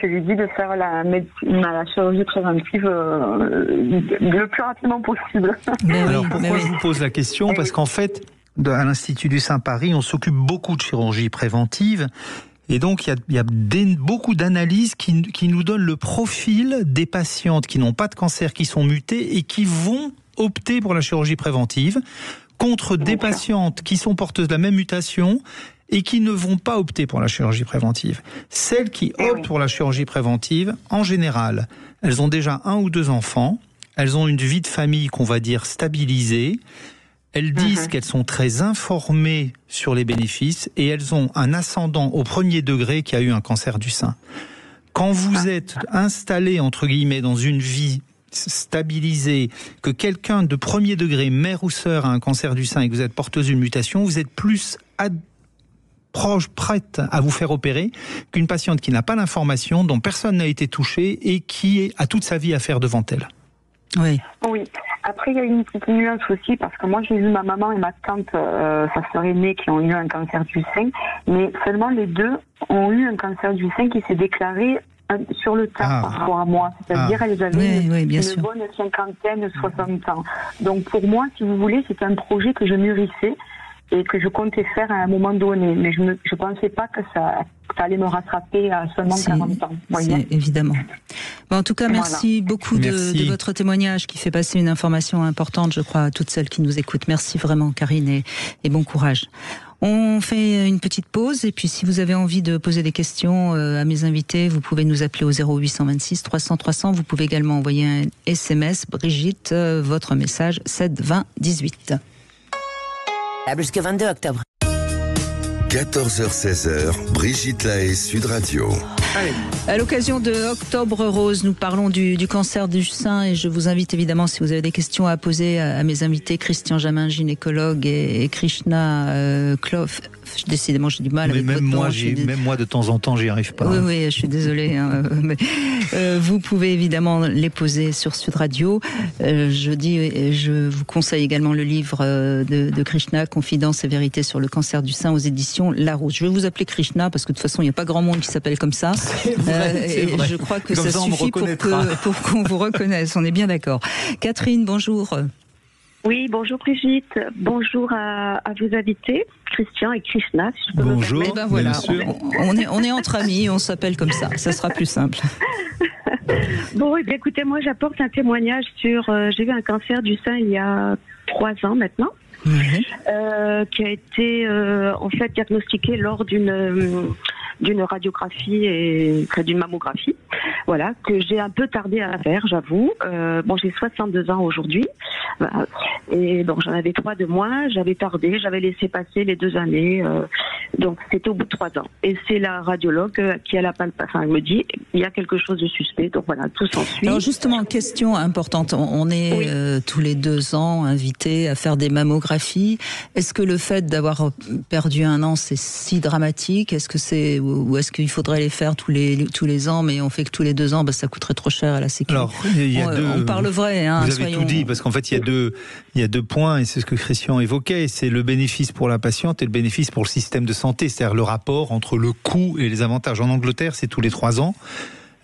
Je lui dis de faire la chirurgie préventive le plus rapidement possible. Alors pourquoi je vous pose la question? Parce qu'en fait, à l'Institut du Sein Paris, on s'occupe beaucoup de chirurgie préventive. Et donc, il y a beaucoup d'analyses qui nous donnent le profil des patientes qui n'ont pas de cancer, qui sont mutées et qui vont opter pour la chirurgie préventive contre des patientes qui sont porteuses de la même mutation et qui ne vont pas opter pour la chirurgie préventive. Celles qui optent pour la chirurgie préventive, en général, elles ont déjà 1 ou 2 enfants, elles ont une vie de famille qu'on va dire stabilisée, elles disent qu'elles sont très informées sur les bénéfices et elles ont un ascendant au 1er degré qui a eu un cancer du sein. Quand vous êtes installé, entre guillemets, dans une vie stabilisée, que quelqu'un de 1er degré, mère ou sœur, a un cancer du sein et que vous êtes porteuse d'une mutation, vous êtes plus prête à vous faire opérer qu'une patiente qui n'a pas l'information, dont personne n'a été touché et qui a toute sa vie à faire devant elle. Oui. Après, il y a une petite nuance aussi, parce que moi, j'ai vu ma maman et ma tante, sa sœur aînée, qui ont eu un cancer du sein, mais seulement les deux ont eu un cancer du sein qui s'est déclaré sur le tard par rapport à moi. C'est-à-dire, elles avaient une bonne 50aine, 60 ans. Donc, pour moi, si vous voulez, c'était un projet que je mûrissais et que je comptais faire à un moment donné. Mais je pensais pas que ça allait me rattraper à seulement 40 ans. Évidemment. Bon, en tout cas, merci beaucoup de votre témoignage qui fait passer une information importante, je crois, à toutes celles qui nous écoutent. Merci vraiment, Karine, et bon courage. On fait une petite pause et puis si vous avez envie de poser des questions à mes invités, vous pouvez nous appeler au 0826 300 300. Vous pouvez également envoyer un SMS. Brigitte, votre message 7 20 18. Jusqu'au 22 octobre. 14h-16h, Brigitte Lahaie, Sud Radio. À l'occasion de Octobre Rose, nous parlons du cancer du sein et je vous invite évidemment, si vous avez des questions à poser à mes invités, Christian Jamin, gynécologue, et Krishna Kloff. Décidément, j'ai du mal avec votre nom. Même moi, de temps en temps, j'y arrive pas. Oui, je suis désolée. Mais, vous pouvez évidemment les poser sur Sud Radio. Je vous conseille également le livre de Krishna, Confidences et vérités sur le cancer du sein aux éditions Larousse. Je vais vous appeler Krishna parce que de toute façon, il n'y a pas grand monde qui s'appelle comme ça. C'est vrai. Je crois que ça suffit pour qu'on vous reconnaisse. On est bien d'accord. Catherine, bonjour. Oui, bonjour Brigitte. Bonjour à vos invités, Christian et Krishna. Si je peux bonjour. me ben voilà, on est entre amis, on s'appelle comme ça. Ça sera plus simple. Bon, eh bien, écoutez, moi j'apporte un témoignage sur. J'ai eu un cancer du sein il y a 3 ans maintenant. Qui a été en fait diagnostiqué lors d'une radiographie et d'une mammographie, voilà, que j'ai un peu tardé à faire, j'avoue. Bon, j'ai 62 ans aujourd'hui, et donc j'en avais 3 de moins. J'avais tardé, j'avais laissé passer les 2 années, donc c'était au bout de 3 ans. Et c'est la radiologue qui elle me dit il y a quelque chose de suspect, donc voilà, tout s'ensuit. Alors justement, question importante, on est tous les 2 ans invités à faire des mammographies. Est-ce que le fait d'avoir perdu 1 an, c'est si dramatique? Ou est-ce qu'il faudrait les faire tous les ans, mais on fait que tous les 2 ans, ça coûterait trop cher à la sécurité? Alors, on parle vrai, hein. Vous avez tout dit, parce qu'en fait, il y a deux points, et c'est ce que Christian évoquait, c'est le bénéfice pour la patiente et le bénéfice pour le système de santé, c'est-à-dire le rapport entre le coût et les avantages. En Angleterre, c'est tous les 3 ans.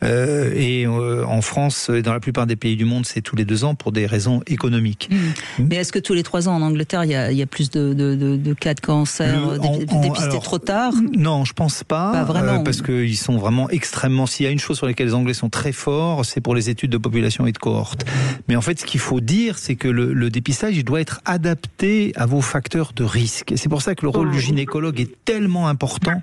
En France et dans la plupart des pays du monde, c'est tous les 2 ans pour des raisons économiques. Mais est-ce que tous les 3 ans en Angleterre, il y a plus de cas de cancer dépistés trop tard? Non, je pense pas. Pas vraiment. Parce qu'ils sont vraiment extrêmement. S'il y a une chose sur laquelle les Anglais sont très forts, c'est pour les études de population et de cohorte. Mais en fait, ce qu'il faut dire, c'est que le dépistage, il doit être adapté à vos facteurs de risque. Et c'est pour ça que le rôle du gynécologue est tellement important.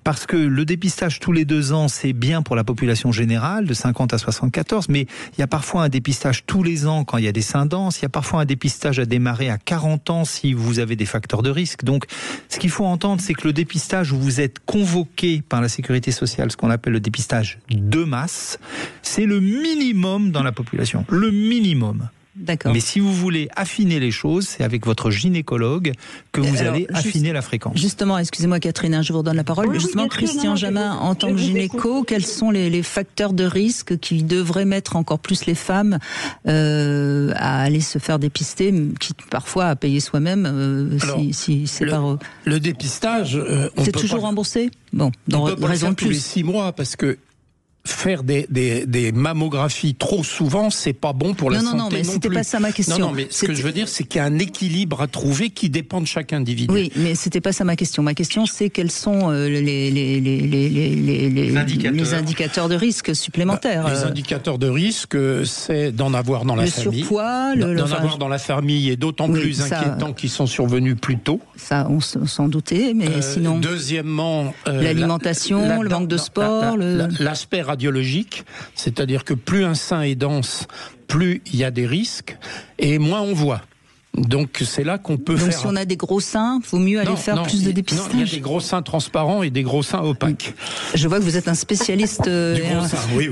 Parce que le dépistage tous les 2 ans, c'est bien pour la population générale, de 50 à 74, mais il y a parfois un dépistage tous les ans quand il y a des seins denses, il y a parfois un dépistage à démarrer à 40 ans si vous avez des facteurs de risque. Donc, ce qu'il faut entendre, c'est que le dépistage où vous êtes convoqué par la sécurité sociale, ce qu'on appelle le dépistage de masse, c'est le minimum dans la population. Le minimum. D'accord. Mais si vous voulez affiner les choses, c'est avec votre gynécologue que vous allez affiner la fréquence. Justement, excusez-moi Catherine, je vous redonne la parole. Oui, justement, Christian Jamin, en tant que gynéco, quels sont les facteurs de risque qui devraient mettre encore plus les femmes à aller se faire dépister, quitte parfois à payer soi-même si c'est par... Le dépistage... c'est toujours remboursé? Bon, on peut pas le faire tous les 6 mois parce que faire des mammographies trop souvent, c'est pas bon pour la santé non plus. Non, mais c'était pas ça ma question. Non, mais ce que je veux dire, c'est qu'il y a un équilibre à trouver qui dépend de chaque individu. Oui, mais c'était pas ça ma question. Ma question, c'est quels sont les indicateurs de risque supplémentaires. Les indicateurs de risque, c'est d'en avoir dans la famille. Le surpoids, d'en avoir dans la famille, et d'autant plus inquiétants qui sont survenus plus tôt. Ça, on s'en doutait, mais sinon. Deuxièmement, l'alimentation, le manque de sport, l'aspect radiologique, c'est-à-dire que plus un sein est dense, plus il y a des risques, et moins on voit. Donc c'est là qu'on peut faire... Donc si on a des gros seins, il vaut mieux aller faire plus de dépistage. Non, il y a des gros seins transparents et des gros seins opaques. Je vois que vous êtes un spécialiste... du gros sein, oui.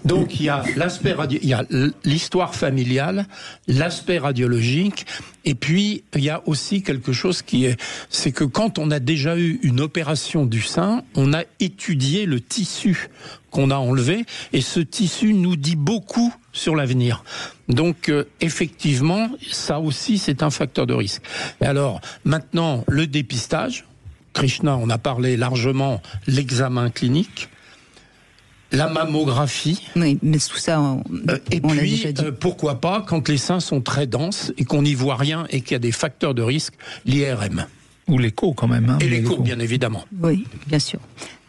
Donc il y a il y a l'histoire familiale, l'aspect radiologique, et puis il y a aussi quelque chose c'est que quand on a déjà eu une opération du sein, on a étudié le tissu qu'on a enlevé, et ce tissu nous dit beaucoup sur l'avenir. Donc effectivement, ça aussi c'est un facteur de risque. Et alors maintenant, le dépistage, Krishna en a parlé largement, l'examen clinique, la mammographie. Oui, mais tout ça, et puis, déjà dit. Pourquoi pas, quand les seins sont très denses et qu'on n'y voit rien et qu'il y a des facteurs de risque, l'IRM. Ou l'écho quand même. Hein, et l'écho, bien évidemment. Oui, bien sûr.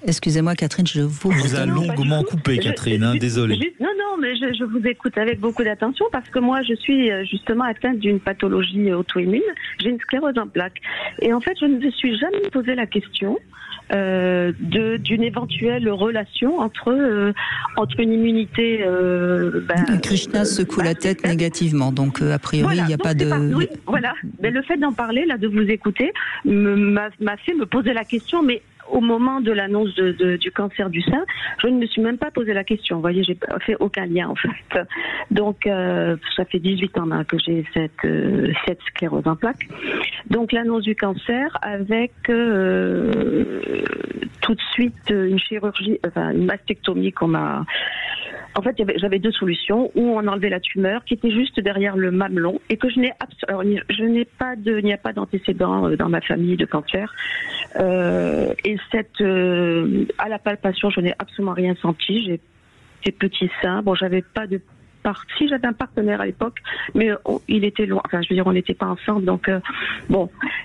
Excusez-moi, Catherine, je vous a longuement coupé, Catherine, désolée. Non, mais je vous écoute avec beaucoup d'attention parce que moi, je suis justement atteinte d'une pathologie auto-immune. J'ai une sclérose en plaques. Et en fait, je ne me suis jamais posé la question d'une éventuelle relation entre une immunité... Krishna secoue la tête négativement, donc a priori, il n'y a pas de... Oui, voilà. Mais le fait d'en parler, là, de vous écouter, m'a fait me poser la question, mais au moment de l'annonce du cancer du sein, je ne me suis même pas posé la question. Vous voyez, j'ai fait aucun lien, en fait. Donc, ça fait 18 ans que j'ai cette sclérose en plaques. Donc, l'annonce du cancer avec tout de suite une chirurgie, une mastectomie qu'on m'a... En fait, j'avais deux solutions, où on enlevait la tumeur qui était juste derrière le mamelon et que il n'y a pas d'antécédent dans ma famille de cancer. Et à la palpation, je n'ai absolument rien senti. J'ai des petits seins. Bon, j'avais pas de si j'avais un partenaire à l'époque, mais il était loin. Enfin, je veux dire, on n'était pas ensemble, donc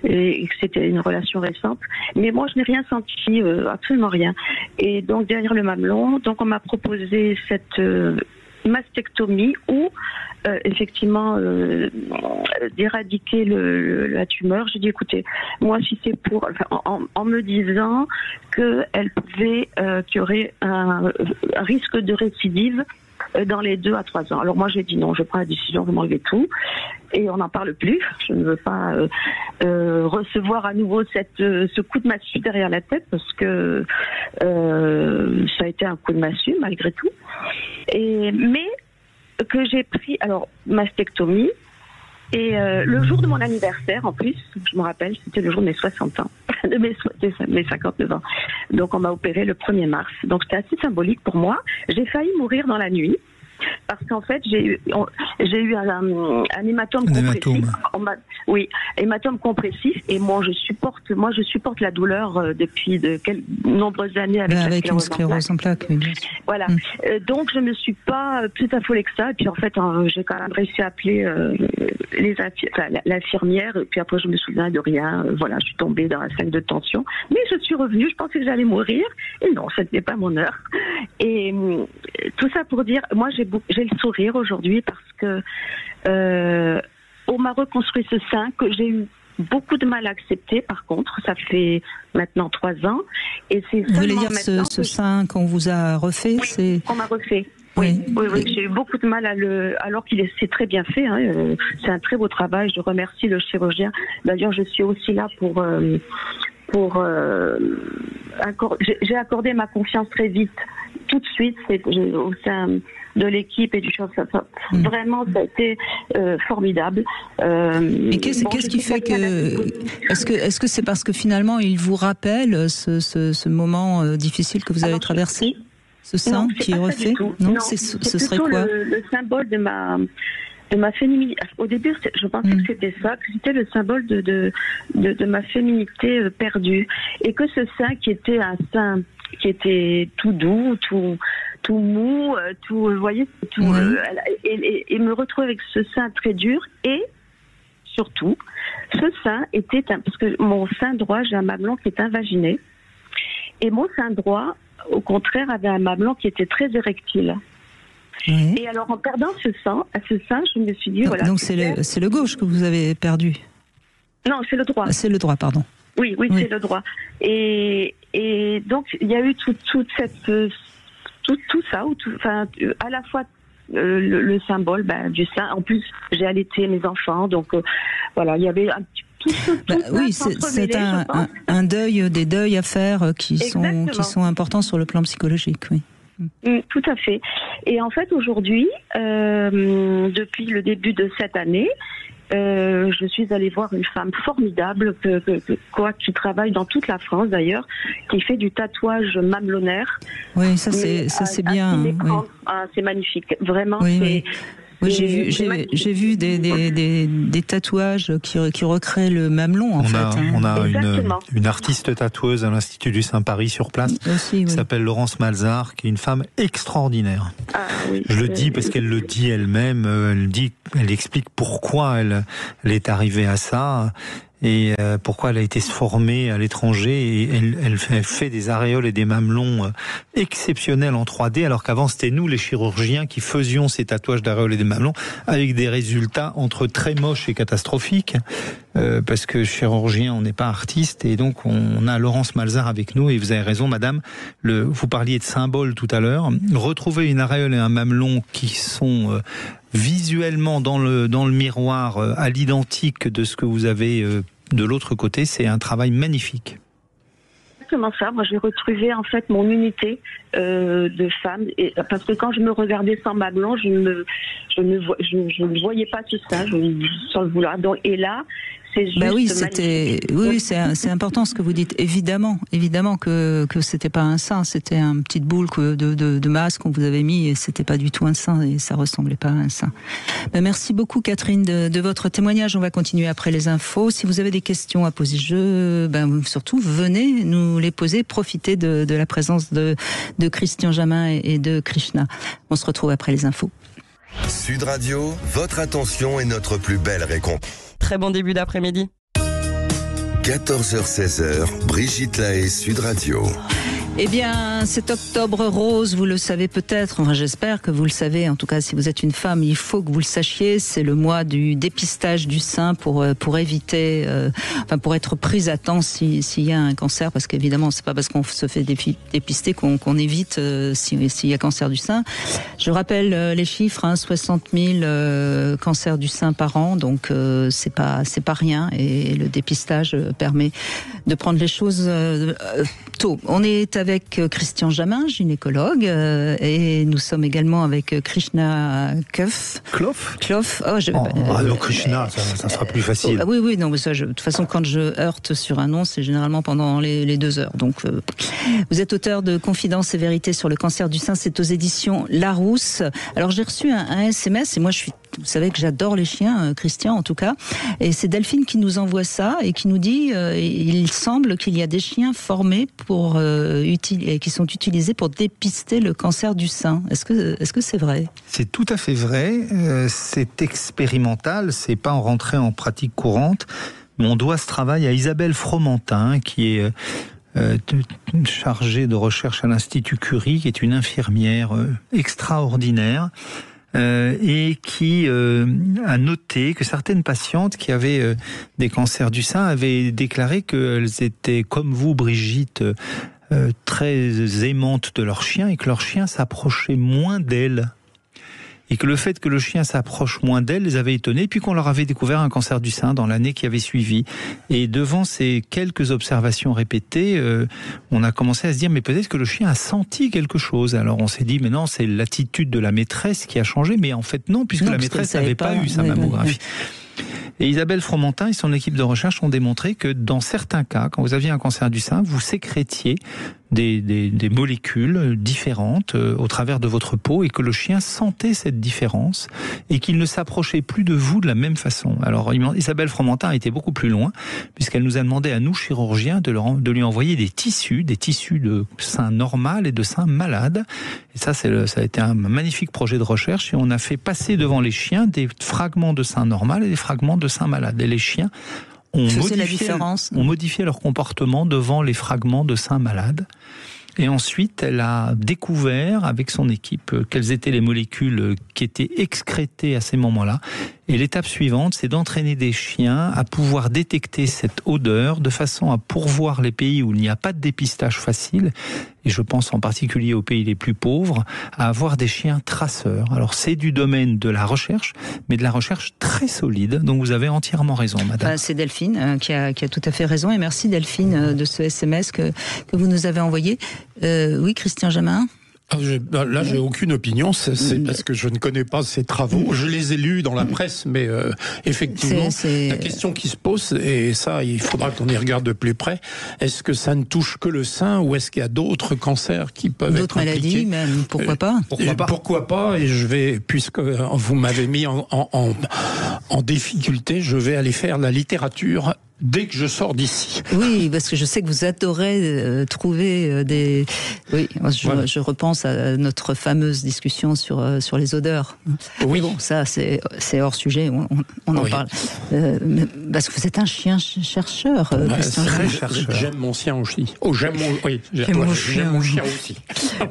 et c'était une relation récente. Mais moi, je n'ai rien senti, absolument rien. Et donc derrière le mamelon, donc on m'a proposé cette mastectomie où effectivement d'éradiquer la tumeur. J'ai dit écoutez, moi si c'est pour, en me disant que qu'il y aurait un risque de récidive dans les 2 à 3 ans. Alors moi j'ai dit non, je prends la décision de m'enlever tout et on n'en parle plus. Je ne veux pas recevoir à nouveau ce coup de massue derrière la tête parce que ça a été un coup de massue malgré tout. Mais que j'ai pris mastectomie et le jour de mon anniversaire en plus, je me rappelle, c'était le jour de mes 60 ans, de mes 59 ans. Donc on m'a opéré le 1er mars. Donc c'était assez symbolique pour moi. J'ai failli mourir dans la nuit. Parce qu'en fait, j'ai eu un hématome compressif. Hématome compressif. Et moi, je supporte la douleur depuis de nombreuses années avec une sclérose en plaques. Oui. Voilà. Donc, je me suis pas plus affolée que ça. Et puis, en fait, j'ai quand même réussi à appeler l'infirmière. Et puis après, je me souviens de rien. Voilà, je suis tombée dans la salle de tension. Mais je suis revenue. Je pensais que j'allais mourir. Et non, ce n'était pas mon heure. Et tout ça pour dire, moi, j'ai le sourire aujourd'hui parce que on m'a reconstruit ce sein que j'ai eu beaucoup de mal à accepter. Par contre, ça fait maintenant 3 ans. Et c'est vous voulez dire ce sein qu'on vous a refait? Oui, qu'on m'a refait. Oui, j'ai eu beaucoup de mal alors c'est très bien fait. Hein, c'est un très beau travail. Je remercie le chirurgien. D'ailleurs, je suis aussi là j'ai accordé ma confiance très vite, tout de suite, au sein de l'équipe et du chirurgien. Vraiment, ça a été formidable. Mais qu'est-ce qui fait que... Est-ce que c'est parce que finalement, il vous rappelle ce moment difficile que vous avez traversé? Ce sein qui est refait? Non, ce serait quoi? Le symbole de ma féminité. Au début, je pensais que c'était ça, que c'était le symbole de ma féminité perdue. Et que ce sein qui était un sein qui était tout doux, tout mou, vous voyez, et me retrouver avec ce sein très dur et surtout, ce sein était parce que mon sein droit, j'ai un mamelon qui est invaginé, et mon sein droit, au contraire, avait un mamelon qui était très érectile. Oui. Et alors, en perdant ce sein, je me suis dit, voilà. Donc c'est le gauche que vous avez perdu. Non, c'est le droit. C'est le droit, pardon. Oui, c'est le droit. Et donc il y a eu tout ça, à la fois le symbole du sein. En plus, j'ai allaité mes enfants, donc voilà, il y avait un petit oui, c'est un deuil, des deuils à faire qui sont importants sur le plan psychologique, oui. Tout à fait. Et en fait, aujourd'hui, depuis le début de cette année, je suis allée voir une femme formidable qui travaille dans toute la France d'ailleurs, qui fait du tatouage mamelonnaire. Oui, ça c'est bien. Oui. C'est magnifique, vraiment. Oui. Oui, j'ai vu des tatouages qui recréent le mamelon en fait. On a une artiste tatoueuse à l'Institut du Saint-Paris sur place qui s'appelle Laurence Malzard, qui est une femme extraordinaire. Je le dis parce qu'elle le dit elle-même. Elle explique pourquoi elle est arrivée à ça. Et pourquoi elle a été formée à l'étranger, et elle fait des aréoles et des mamelons exceptionnels en 3D, alors qu'avant c'était nous les chirurgiens qui faisions ces tatouages d'aréoles et des mamelons avec des résultats entre très moches et catastrophiques, parce que chirurgien on n'est pas artiste, et donc on a Laurence Malzard avec nous. Et vous avez raison madame, vous parliez de symboles tout à l'heure, retrouver une aréole et un mamelon qui sont visuellement dans le miroir à l'identique de ce que vous avez de l'autre côté, c'est un travail magnifique. Exactement ça. Moi, j'ai retrouvé en fait mon unité de femme, parce que quand je me regardais sans mamelon, je ne voyais pas tout ça sans le vouloir. Donc, et là, c'est juste c'est important ce que vous dites. Évidemment que c'était pas un sein, c'était une petite boule de masse qu'on vous avait mis, et c'était pas du tout un sein, et ça ressemblait pas à un sein. Merci beaucoup Catherine de votre témoignage. On va continuer après les infos. Si vous avez des questions à poser, surtout venez nous les poser. Profitez de la présence de Christian Jamin et de Krishna. On se retrouve après les infos. Sud Radio, votre attention est notre plus belle récompense. Très bon début d'après-midi. 14h-16h, Brigitte Lahaie, Sud Radio. Eh bien, cet octobre rose, vous le savez peut-être, enfin j'espère que vous le savez, en tout cas si vous êtes une femme, il faut que vous le sachiez, c'est le mois du dépistage du sein pour éviter, pour être prise à temps s'il y a un cancer, parce qu'évidemment c'est pas parce qu'on se fait dépister qu'on évite s'il y a cancer du sein. Je rappelle les chiffres, 60 000 cancers du sein par an, donc c'est pas rien, et le dépistage permet de prendre les choses tôt. On est avec Christian Jamin, gynécologue, et nous sommes également avec Krishna Kloff. Alors Krishna, ça sera plus facile. Oui, non, mais ça, de toute façon, quand je heurte sur un nom, c'est généralement pendant les 2 heures. Donc, vous êtes auteur de Confidences et vérités sur le cancer du sein, c'est aux éditions Larousse. Alors, j'ai reçu un SMS, et moi, vous savez que j'adore les chiens, Christian en tout cas, et c'est Delphine qui nous envoie ça et qui nous dit il semble qu'il y a des chiens formés qui sont utilisés pour dépister le cancer du sein. Est-ce que c'est vrai ? C'est tout à fait vrai. C'est expérimental, c'est pas rentré en pratique courante, mais on doit ce travail à Isabelle Fromentin, qui est chargée de recherche à l'Institut Curie, qui est une infirmière extraordinaire. Et qui a noté que certaines patientes qui avaient des cancers du sein avaient déclaré qu'elles étaient, comme vous Brigitte, très aimantes de leur chien, et que leur chien s'approchait moins d'elles. Et que le fait que le chien s'approche moins d'elles les avait étonnées, puis qu'on leur avait découvert un cancer du sein dans l'année qui avait suivi. Et devant ces quelques observations répétées, on a commencé à se dire, mais peut-être que le chien a senti quelque chose. Alors on s'est dit, mais non, c'est l'attitude de la maîtresse qui a changé. Mais en fait non, puisque la maîtresse n'avait pas eu sa mammographie. Et Isabelle Fromentin et son équipe de recherche ont démontré que dans certains cas, quand vous aviez un cancer du sein, vous sécrétiez des molécules différentes au travers de votre peau et que le chien sentait cette différence et qu'il ne s'approchait plus de vous de la même façon. Alors Isabelle Fromentin a été beaucoup plus loin puisqu'elle nous a demandé à nous chirurgiens de lui envoyer des tissus de sein normal et de sein malade. Et ça a été un magnifique projet de recherche et on a fait passer devant les chiens des fragments de sein normal et des fragments de sein malade. Et les chiens ont modifié leur comportement devant les fragments de sein malade. Et ensuite, elle a découvert avec son équipe quelles étaient les molécules qui étaient excrétées à ces moments-là. Et l'étape suivante, c'est d'entraîner des chiens à pouvoir détecter cette odeur de façon à pourvoir les pays où il n'y a pas de dépistage facile, et je pense en particulier aux pays les plus pauvres, à avoir des chiens traceurs. Alors c'est du domaine de la recherche, mais de la recherche très solide, donc vous avez entièrement raison, madame. C'est Delphine qui a tout à fait raison, et merci Delphine de ce SMS que vous nous avez envoyé. Oui, Christian Jamin ? Là, j'ai aucune opinion, c'est parce que je ne connais pas ces travaux. Je les ai lus dans la presse, mais effectivement, la question qui se pose, et ça, il faudra qu'on y regarde de plus près, est-ce que ça ne touche que le sein ou est-ce qu'il y a d'autres cancers qui peuvent être impliqués ? D'autres maladies, même, pourquoi pas ? Pourquoi pas ? Et puisque vous m'avez mis en difficulté, je vais aller faire la littérature dès que je sors d'ici. Oui, parce que je sais que vous adorez trouver des... Oui, je repense à notre fameuse discussion sur les odeurs. Oui. Mais bon, ça, c'est hors sujet, on en parle. Parce que vous êtes un chien chercheur. Très chercheur. J'aime mon chien aussi. J'aime mon chien aussi.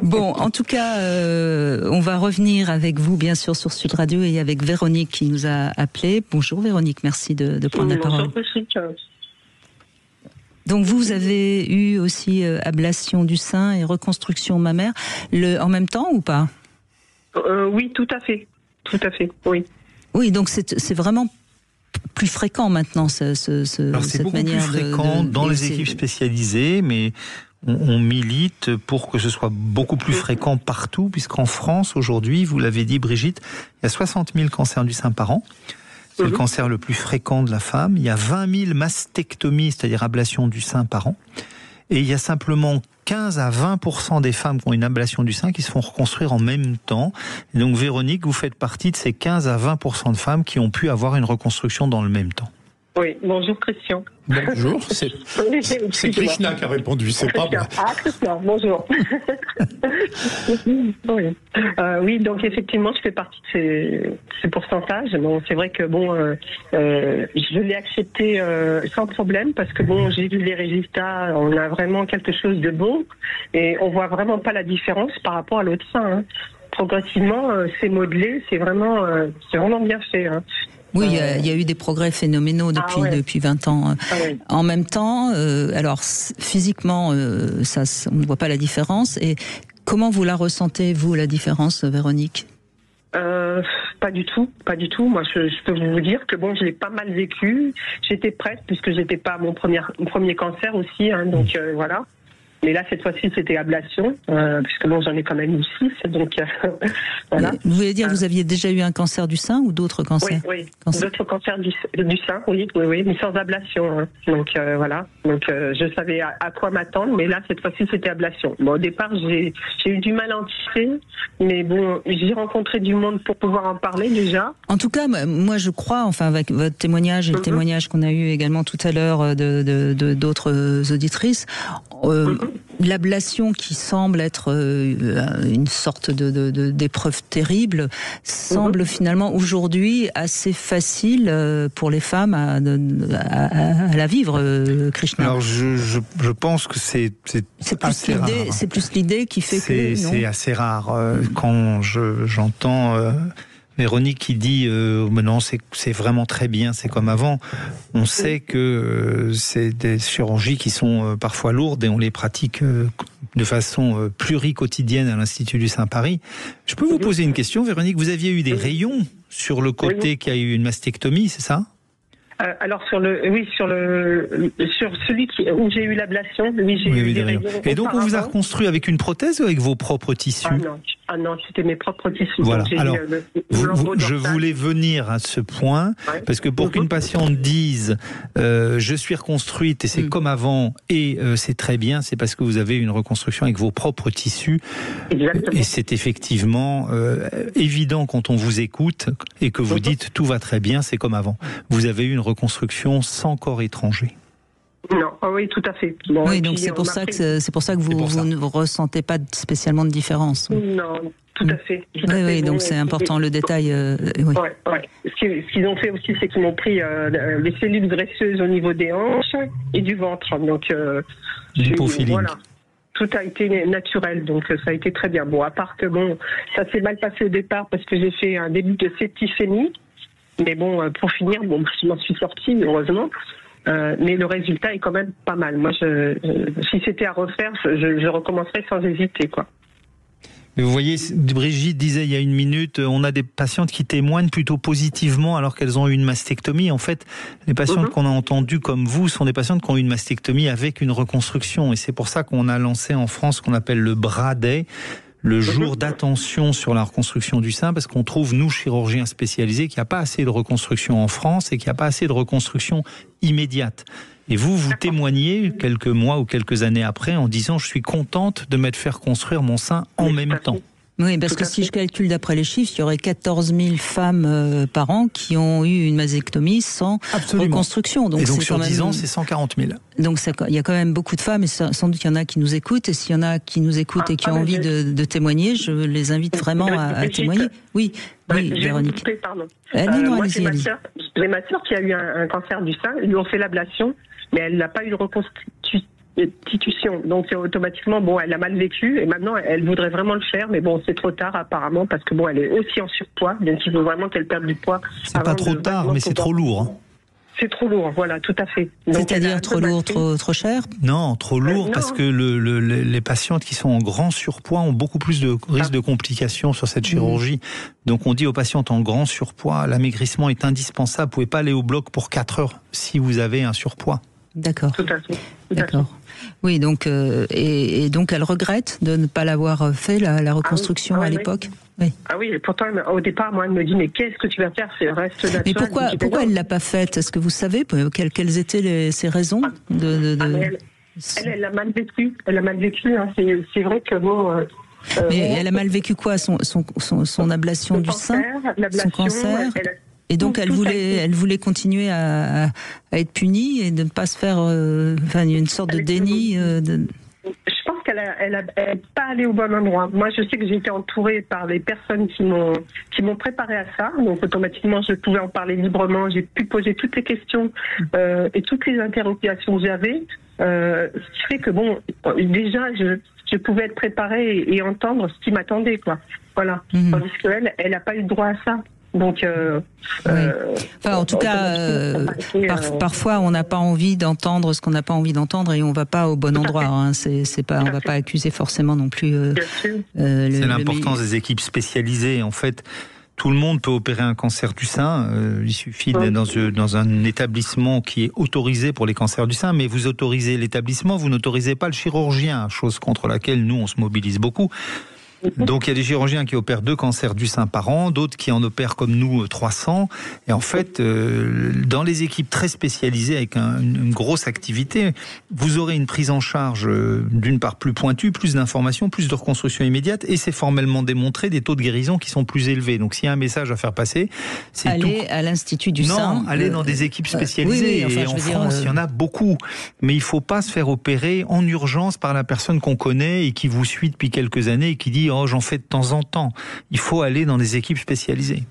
Bon, en tout cas, on va revenir avec vous, bien sûr, sur Sud Radio et avec Véronique qui nous a appelé. Bonjour Véronique, merci de prendre la parole. Donc vous avez eu aussi ablation du sein et reconstruction mammaire en même temps ou pas ? Oui, tout à fait, oui. Oui, donc c'est vraiment plus fréquent maintenant Alors c'est beaucoup manière plus fréquent dans les équipes spécialisées, mais on milite pour que ce soit beaucoup plus fréquent partout, puisqu'en France aujourd'hui, vous l'avez dit Brigitte, il y a 60 000 cancers du sein par an. C'est le cancer le plus fréquent de la femme. Il y a 20 000 mastectomies, c'est-à-dire ablations du sein par an. Et il y a simplement 15 à 20% des femmes qui ont une ablation du sein qui se font reconstruire en même temps. Et donc Véronique, vous faites partie de ces 15 à 20% de femmes qui ont pu avoir une reconstruction dans le même temps. Oui, bonjour Christian. Bonjour, c'est Krishna qui a répondu, c'est pas moi. Ah, Christian, bonjour. Oui, donc effectivement, je fais partie de ces pourcentages. Bon, c'est vrai que je l'ai accepté sans problème parce que j'ai vu les résultats, on a vraiment quelque chose de bon et on voit vraiment pas la différence par rapport à l'autre sein. Hein. Progressivement, c'est modelé, c'est vraiment bien fait. Hein. Oui, il y a eu des progrès phénoménaux depuis 20 ans. En même temps, alors physiquement, ça, on ne voit pas la différence. Et comment vous la ressentez, vous, la différence, Véronique ? Pas du tout. Moi, je peux vous dire que je l'ai pas mal vécu. J'étais prête puisque j'étais pas mon premier cancer aussi, hein, donc voilà. Mais là, cette fois-ci, c'était ablation, puisque j'en ai quand même eu 6, donc voilà. Vous voulez dire que vous aviez déjà eu un cancer du sein ou d'autres cancers ? Oui, d'autres cancers du sein, oui, mais sans ablation. Hein. Donc voilà, donc je savais à quoi m'attendre, mais là, cette fois-ci, c'était ablation. Bon, au départ, j'ai eu du mal à anticiper, mais j'ai rencontré du monde pour pouvoir en parler déjà. En tout cas, moi, je crois, avec votre témoignage et le témoignage qu'on a eu également tout à l'heure de d'autres auditrices, l'ablation qui semble être une sorte d'épreuve terrible semble finalement aujourd'hui assez facile pour les femmes à la vivre, Krishna. Alors je pense que c'est assez rare. C'est plus l'idée qui fait que c'est assez rare. Quand j'entends Véronique qui dit non, c'est vraiment très bien, c'est comme avant. On sait que c'est des chirurgies qui sont parfois lourdes et on les pratique de façon pluriquotidienne à l'Institut du Sein Paris. Je peux vous poser une question, Véronique ? Vous aviez eu des rayons sur le côté qui a eu une mastectomie, c'est ça ? Alors sur celui où j'ai eu l'ablation, j'ai eu des rayons. Et donc on vous a reconstruit avec une prothèse ou avec vos propres tissus ? Ah non, c'était mes propres tissus. Voilà. Alors, je voulais venir à ce point, parce que pour qu'une patiente dise je suis reconstruite et c'est comme avant et c'est très bien, c'est parce que vous avez une reconstruction avec vos propres tissus. Exactement. Et c'est effectivement évident quand on vous écoute et que vous dites tout va très bien, c'est comme avant. Vous avez eu une reconstruction sans corps étranger. Non, oui, tout à fait. Bon, oui, donc c'est pour ça que vous ne ressentez pas spécialement de différence. Non, tout à fait. Oui, donc c'est important le détail. Oui. Ouais. Ce qu'ils ont fait aussi, c'est qu'ils m'ont pris les cellules graisseuses au niveau des hanches et du ventre. Donc, voilà. Tout a été naturel, donc ça a été très bien. Bon, à part que ça s'est mal passé au départ parce que j'ai fait un début de septicémie. Mais bon, pour finir, je m'en suis sortie, heureusement. Mais le résultat est quand même pas mal. Moi, si c'était à refaire, je recommencerais sans hésiter, quoi. Mais vous voyez, Brigitte disait il y a une minute, on a des patientes qui témoignent plutôt positivement alors qu'elles ont eu une mastectomie. En fait, les patientes qu'on a entendues comme vous sont des patientes qui ont eu une mastectomie avec une reconstruction. Et c'est pour ça qu'on a lancé en France ce qu'on appelle le Bras Day, le jour d'attention sur la reconstruction du sein, parce qu'on trouve, nous, chirurgiens spécialisés, qu'il n'y a pas assez de reconstruction en France et qu'il n'y a pas assez de reconstruction immédiate. Et vous témoignez quelques mois ou quelques années après en disant « je suis contente de m'être fait reconstruire mon sein en même temps ». Oui, parce que si je calcule d'après les chiffres, il y aurait 14 000 femmes par an qui ont eu une mastectomie sans reconstruction. Donc, et donc sur 10 ans, c'est 140 000. Donc il y a quand même beaucoup de femmes, et sans doute qu'il y en a qui nous écoutent. Et s'il y en a qui nous écoutent et qui ont envie de témoigner, je les invite vraiment à témoigner. Oui, Véronique. Pardon. Moi, j'ai ma sœur qui a eu un cancer du sein. Ils lui ont fait l'ablation, mais elle n'a pas eu de reconstitution. Donc automatiquement, elle a mal vécu et maintenant elle voudrait vraiment le faire, mais c'est trop tard apparemment parce que elle est aussi en surpoids, donc il faut vraiment qu'elle perde du poids. C'est pas trop tard, mais c'est trop lourd. Hein. C'est trop lourd, voilà, tout à fait. C'est-à-dire trop lourd, trop cher ? Non, trop lourd parce que les patientes qui sont en grand surpoids ont beaucoup plus de risques de complications sur cette chirurgie. Donc on dit aux patientes en grand surpoids, l'amaigrissement est indispensable. Vous pouvez pas aller au bloc pour 4 heures si vous avez un surpoids. D'accord. Tout à fait. D'accord. Oui, donc et donc elle regrette de ne pas l'avoir fait la reconstruction à l'époque. Oui. Ah oui, et pourtant au départ, moi, elle me dit mais qu'est-ce que tu vas faire ? C'est reste naturel. Mais pourquoi elle l'a pas faite ? Est-ce que vous savez quelles étaient ses raisons Elle a mal vécu. Elle a mal vécu. Hein. C'est vrai que mais elle a mal vécu quoi ? Son ablation du sein, son cancer. Et donc elle voulait continuer à être punie et de ne pas se faire une sorte de déni. Je pense qu'elle n'est pas allée au bon endroit. Moi, je sais que j'ai été entourée par les personnes qui m'ont préparée à ça. Donc automatiquement, je pouvais en parler librement. J'ai pu poser toutes les questions et toutes les interrogations que j'avais. Ce qui fait que déjà je pouvais être préparée et entendre ce qui m'attendait, quoi. Voilà. Tandis qu'elle, elle n'a pas eu le droit à ça. Donc, en tout cas, parfois on n'a pas envie d'entendre ce qu'on n'a pas envie d'entendre et on va pas au bon endroit. Hein. C'est pas, on va pas accuser forcément non plus. C'est l'importance des équipes spécialisées. En fait, tout le monde peut opérer un cancer du sein. Il suffit d'être dans un établissement qui est autorisé pour les cancers du sein, mais vous autorisez l'établissement, vous n'autorisez pas le chirurgien, chose contre laquelle nous on se mobilise beaucoup. Donc il y a des chirurgiens qui opèrent 2 cancers du sein par an, d'autres qui en opèrent comme nous 300. Et en fait, dans les équipes très spécialisées avec une grosse activité, vous aurez une prise en charge d'une part plus pointue, plus d'informations, plus de reconstruction immédiate, et c'est formellement démontré des taux de guérison qui sont plus élevés. Donc s'il y a un message à faire passer, c'est aller à l'Institut du sein. Non, aller dans des équipes spécialisées. Et en France, il y en a beaucoup. Mais il ne faut pas se faire opérer en urgence par la personne qu'on connaît et qui vous suit depuis quelques années et qui dit j'en fais de temps en temps. Il faut aller dans des équipes spécialisées.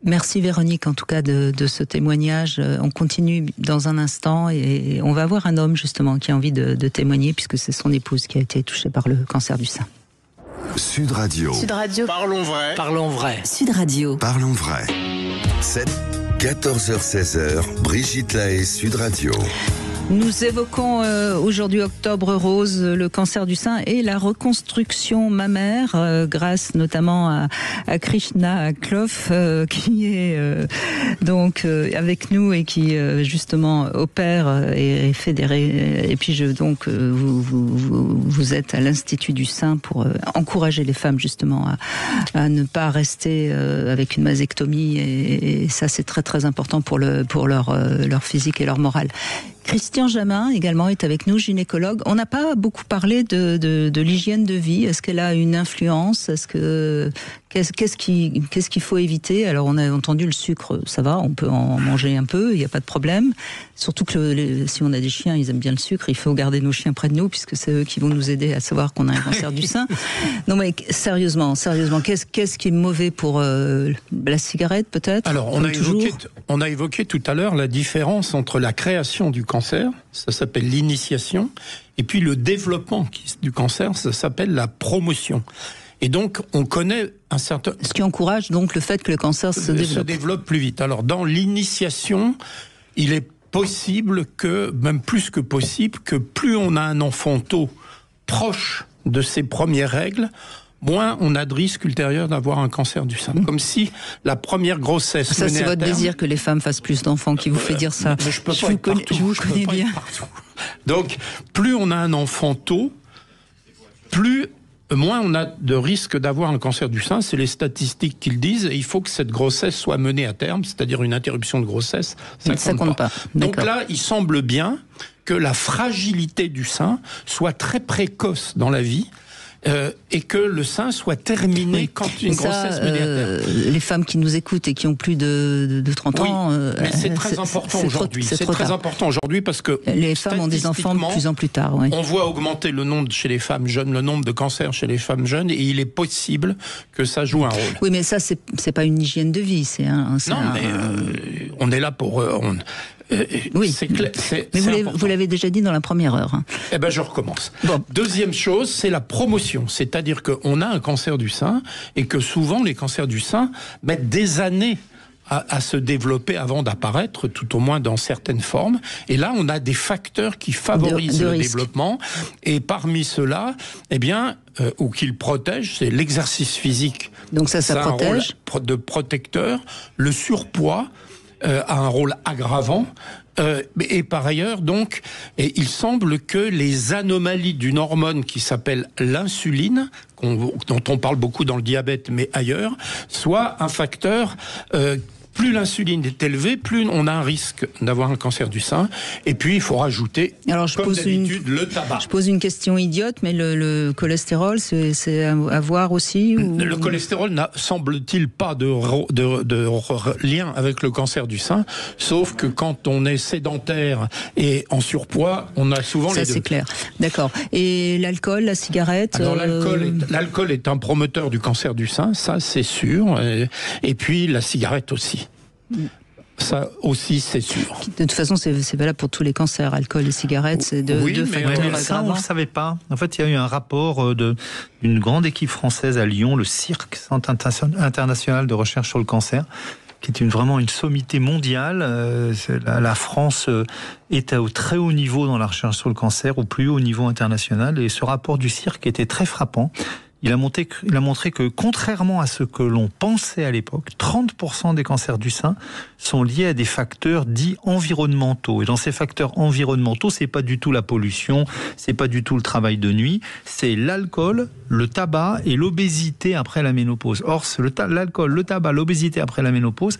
Merci Véronique en tout cas de ce témoignage. On continue dans un instant et on va avoir un homme justement qui a envie de témoigner puisque c'est son épouse qui a été touchée par le cancer du sein. Sud Radio. Sud Radio. Parlons vrai. Parlons vrai. Sud Radio. Parlons vrai. 14h-16h, Brigitte Lahaie, Sud Radio. Nous évoquons aujourd'hui Octobre Rose, le cancer du sein et la reconstruction mammaire, grâce notamment à Krishna Kloff, qui est donc avec nous et qui justement opère et fait et puis vous êtes à l'Institut du sein pour encourager les femmes justement à ne pas rester avec une mastectomie, et ça c'est très très important pour leur physique et leur morale. Christian Jamin également est avec nous, gynécologue. On n'a pas beaucoup parlé de l'hygiène de vie. Est-ce qu'elle a une influence ? Qu'est-ce qu'il faut éviter ? Alors on a entendu le sucre, ça va, on peut en manger un peu, il n'y a pas de problème. Surtout que si on a des chiens, ils aiment bien le sucre. Il faut garder nos chiens près de nous puisque c'est eux qui vont nous aider à savoir qu'on a un cancer du sein. Non mais sérieusement, qu'est-ce qui est mauvais pour la cigarette peut-être ? Alors on a évoqué tout à l'heure la différence entre la création du cancer, ça s'appelle l'initiation, et puis le développement du cancer, ça s'appelle la promotion. Et donc, on connaît un certain... Ce qui encourage donc le fait que le cancer se développe plus vite. Alors, dans l'initiation, il est possible que, même plus que possible, que plus on a un enfant tôt proche de ses premières règles, moins on a de risque ultérieur d'avoir un cancer du sein. Comme si la première grossesse ça, menée à terme... c'est votre désir que les femmes fassent plus d'enfants qui vous fait dire ça. Mais je vous connais bien. Donc, plus on a un enfant tôt, moins on a de risque d'avoir un cancer du sein. C'est les statistiques qui le disent. Et il faut que cette grossesse soit menée à terme, c'est-à-dire une interruption de grossesse. Ça compte pas. Donc là, il semble bien que la fragilité du sein soit très précoce dans la vie. Et que le sein soit terminé quand une grossesse menée à terme. Les femmes qui nous écoutent et qui ont plus de 30 ans... mais c'est très important aujourd'hui. C'est très important aujourd'hui parce que... Les femmes ont des enfants de plus en plus tard. Oui. On voit augmenter le nombre chez les femmes jeunes, le nombre de cancers chez les femmes jeunes, et il est possible que ça joue un rôle. Oui, mais ça, c'est pas une hygiène de vie. On est là pour... oui, c'est clair. Mais vous l'avez déjà dit dans la première heure. Hein. Eh ben, je recommence. Bon. Deuxième chose, c'est la promotion. C'est-à-dire qu'on a un cancer du sein et que souvent les cancers du sein mettent des années à se développer avant d'apparaître, tout au moins dans certaines formes. Et là, on a des facteurs qui favorisent le développement. Et parmi ceux-là, ou qui le protègent, c'est l'exercice physique. Donc ça protège. Un rôle de protecteur. Le surpoids a un rôle aggravant. Et par ailleurs, donc, il semble que les anomalies d'une hormone qui s'appelle l'insuline, dont on parle beaucoup dans le diabète, mais ailleurs, soit un facteur... plus l'insuline est élevée, plus on a un risque d'avoir un cancer du sein. Et puis, il faut rajouter, comme d'habitude, le tabac. Je pose une question idiote, mais le cholestérol, c'est à voir aussi Le cholestérol n'a, semble-t-il, pas de lien avec le cancer du sein, sauf que quand on est sédentaire et en surpoids, on a souvent les deux. Ça, c'est clair. D'accord. Et l'alcool, la cigarette Alors, l'alcool est un promoteur du cancer du sein, ça, c'est sûr. Et puis, la cigarette aussi. Ça aussi, c'est sûr. De toute façon, c'est valable pour tous les cancers. Alcool et cigarettes, c'est deux facteurs aggravants. Ça, on ne le savait pas. En fait, il y a eu un rapport d'une grande équipe française à Lyon, le CIRC, Centre international de recherche sur le cancer, qui est vraiment une sommité mondiale. La France est au très haut niveau dans la recherche sur le cancer, au plus haut niveau international. Et ce rapport du CIRC était très frappant. Il a montré que, contrairement à ce que l'on pensait à l'époque, 30% des cancers du sein sont liés à des facteurs dits environnementaux. Et dans ces facteurs environnementaux, c'est pas du tout la pollution, c'est pas du tout le travail de nuit, c'est l'alcool, le tabac et l'obésité après la ménopause. Or, l'alcool, le tabac, l'obésité après la ménopause,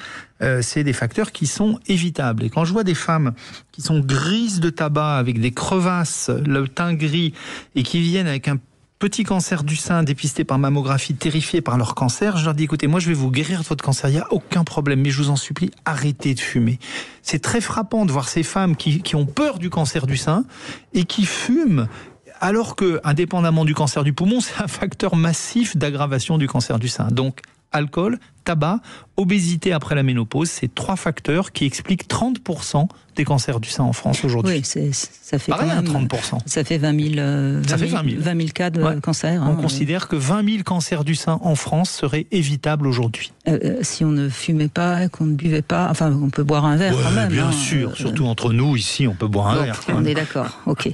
c'est des facteurs qui sont évitables. Et quand je vois des femmes qui sont grises de tabac, avec des crevasses, le teint gris, et qui viennent avec un petit cancer du sein dépisté par mammographie, terrifiés par leur cancer, je leur dis, écoutez, moi je vais vous guérir de votre cancer, il n'y a aucun problème, mais je vous en supplie, arrêtez de fumer. C'est très frappant de voir ces femmes qui ont peur du cancer du sein et qui fument, alors que, indépendamment du cancer du poumon, c'est un facteur massif d'aggravation du cancer du sein. Donc, alcool, tabac, obésité après la ménopause, c'est 3 facteurs qui expliquent 30% des cancers du sein en France aujourd'hui. Oui, ça fait pareil, quand même 30%. Ça fait 20 000 cas de cancer. On considère que 20 000 cancers du sein en France seraient évitables aujourd'hui. Si on ne fumait pas, qu'on ne buvait pas, enfin on peut boire un verre quand même. Bien sûr, surtout entre nous ici, on peut boire un verre. On est d'accord, ok.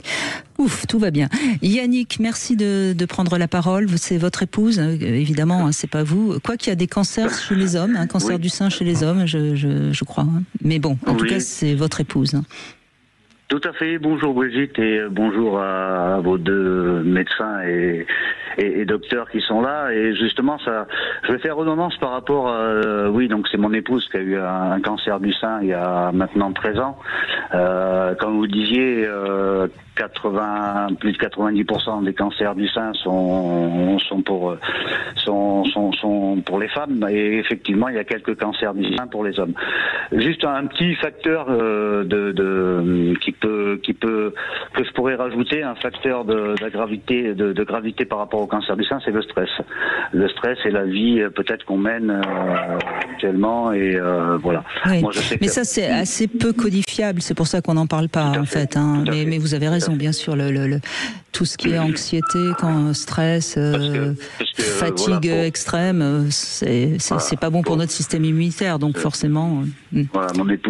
Ouf, tout va bien. Yannick, merci de prendre la parole. C'est votre épouse, évidemment, c'est pas vous. Quoi qu'il y a des cancers chez les hommes, un cancer du sein chez les hommes, je crois. Mais bon, en tout cas, c'est votre épouse. Tout à fait. Bonjour Brigitte et bonjour à vos 2 médecins et docteurs qui sont là. Et justement, je vais faire redondance par rapport à... oui, donc c'est mon épouse qui a eu un cancer du sein il y a maintenant 13 ans. Comme vous disiez... plus de 90% des cancers du sein sont pour les femmes, et effectivement il y a quelques cancers du sein pour les hommes. Juste un petit facteur que je pourrais rajouter, un facteur de gravité par rapport au cancer du sein, c'est le stress. Le stress et la vie peut-être qu'on mène actuellement, et voilà. Oui. Moi, je sais mais ça c'est assez peu codifiable, c'est pour ça qu'on n'en parle pas en fait. Mais vous avez raison. Bien sûr, tout ce qui est anxiété, stress, fatigue extrême, c'est pas bon pour notre système immunitaire, donc forcément. Voilà,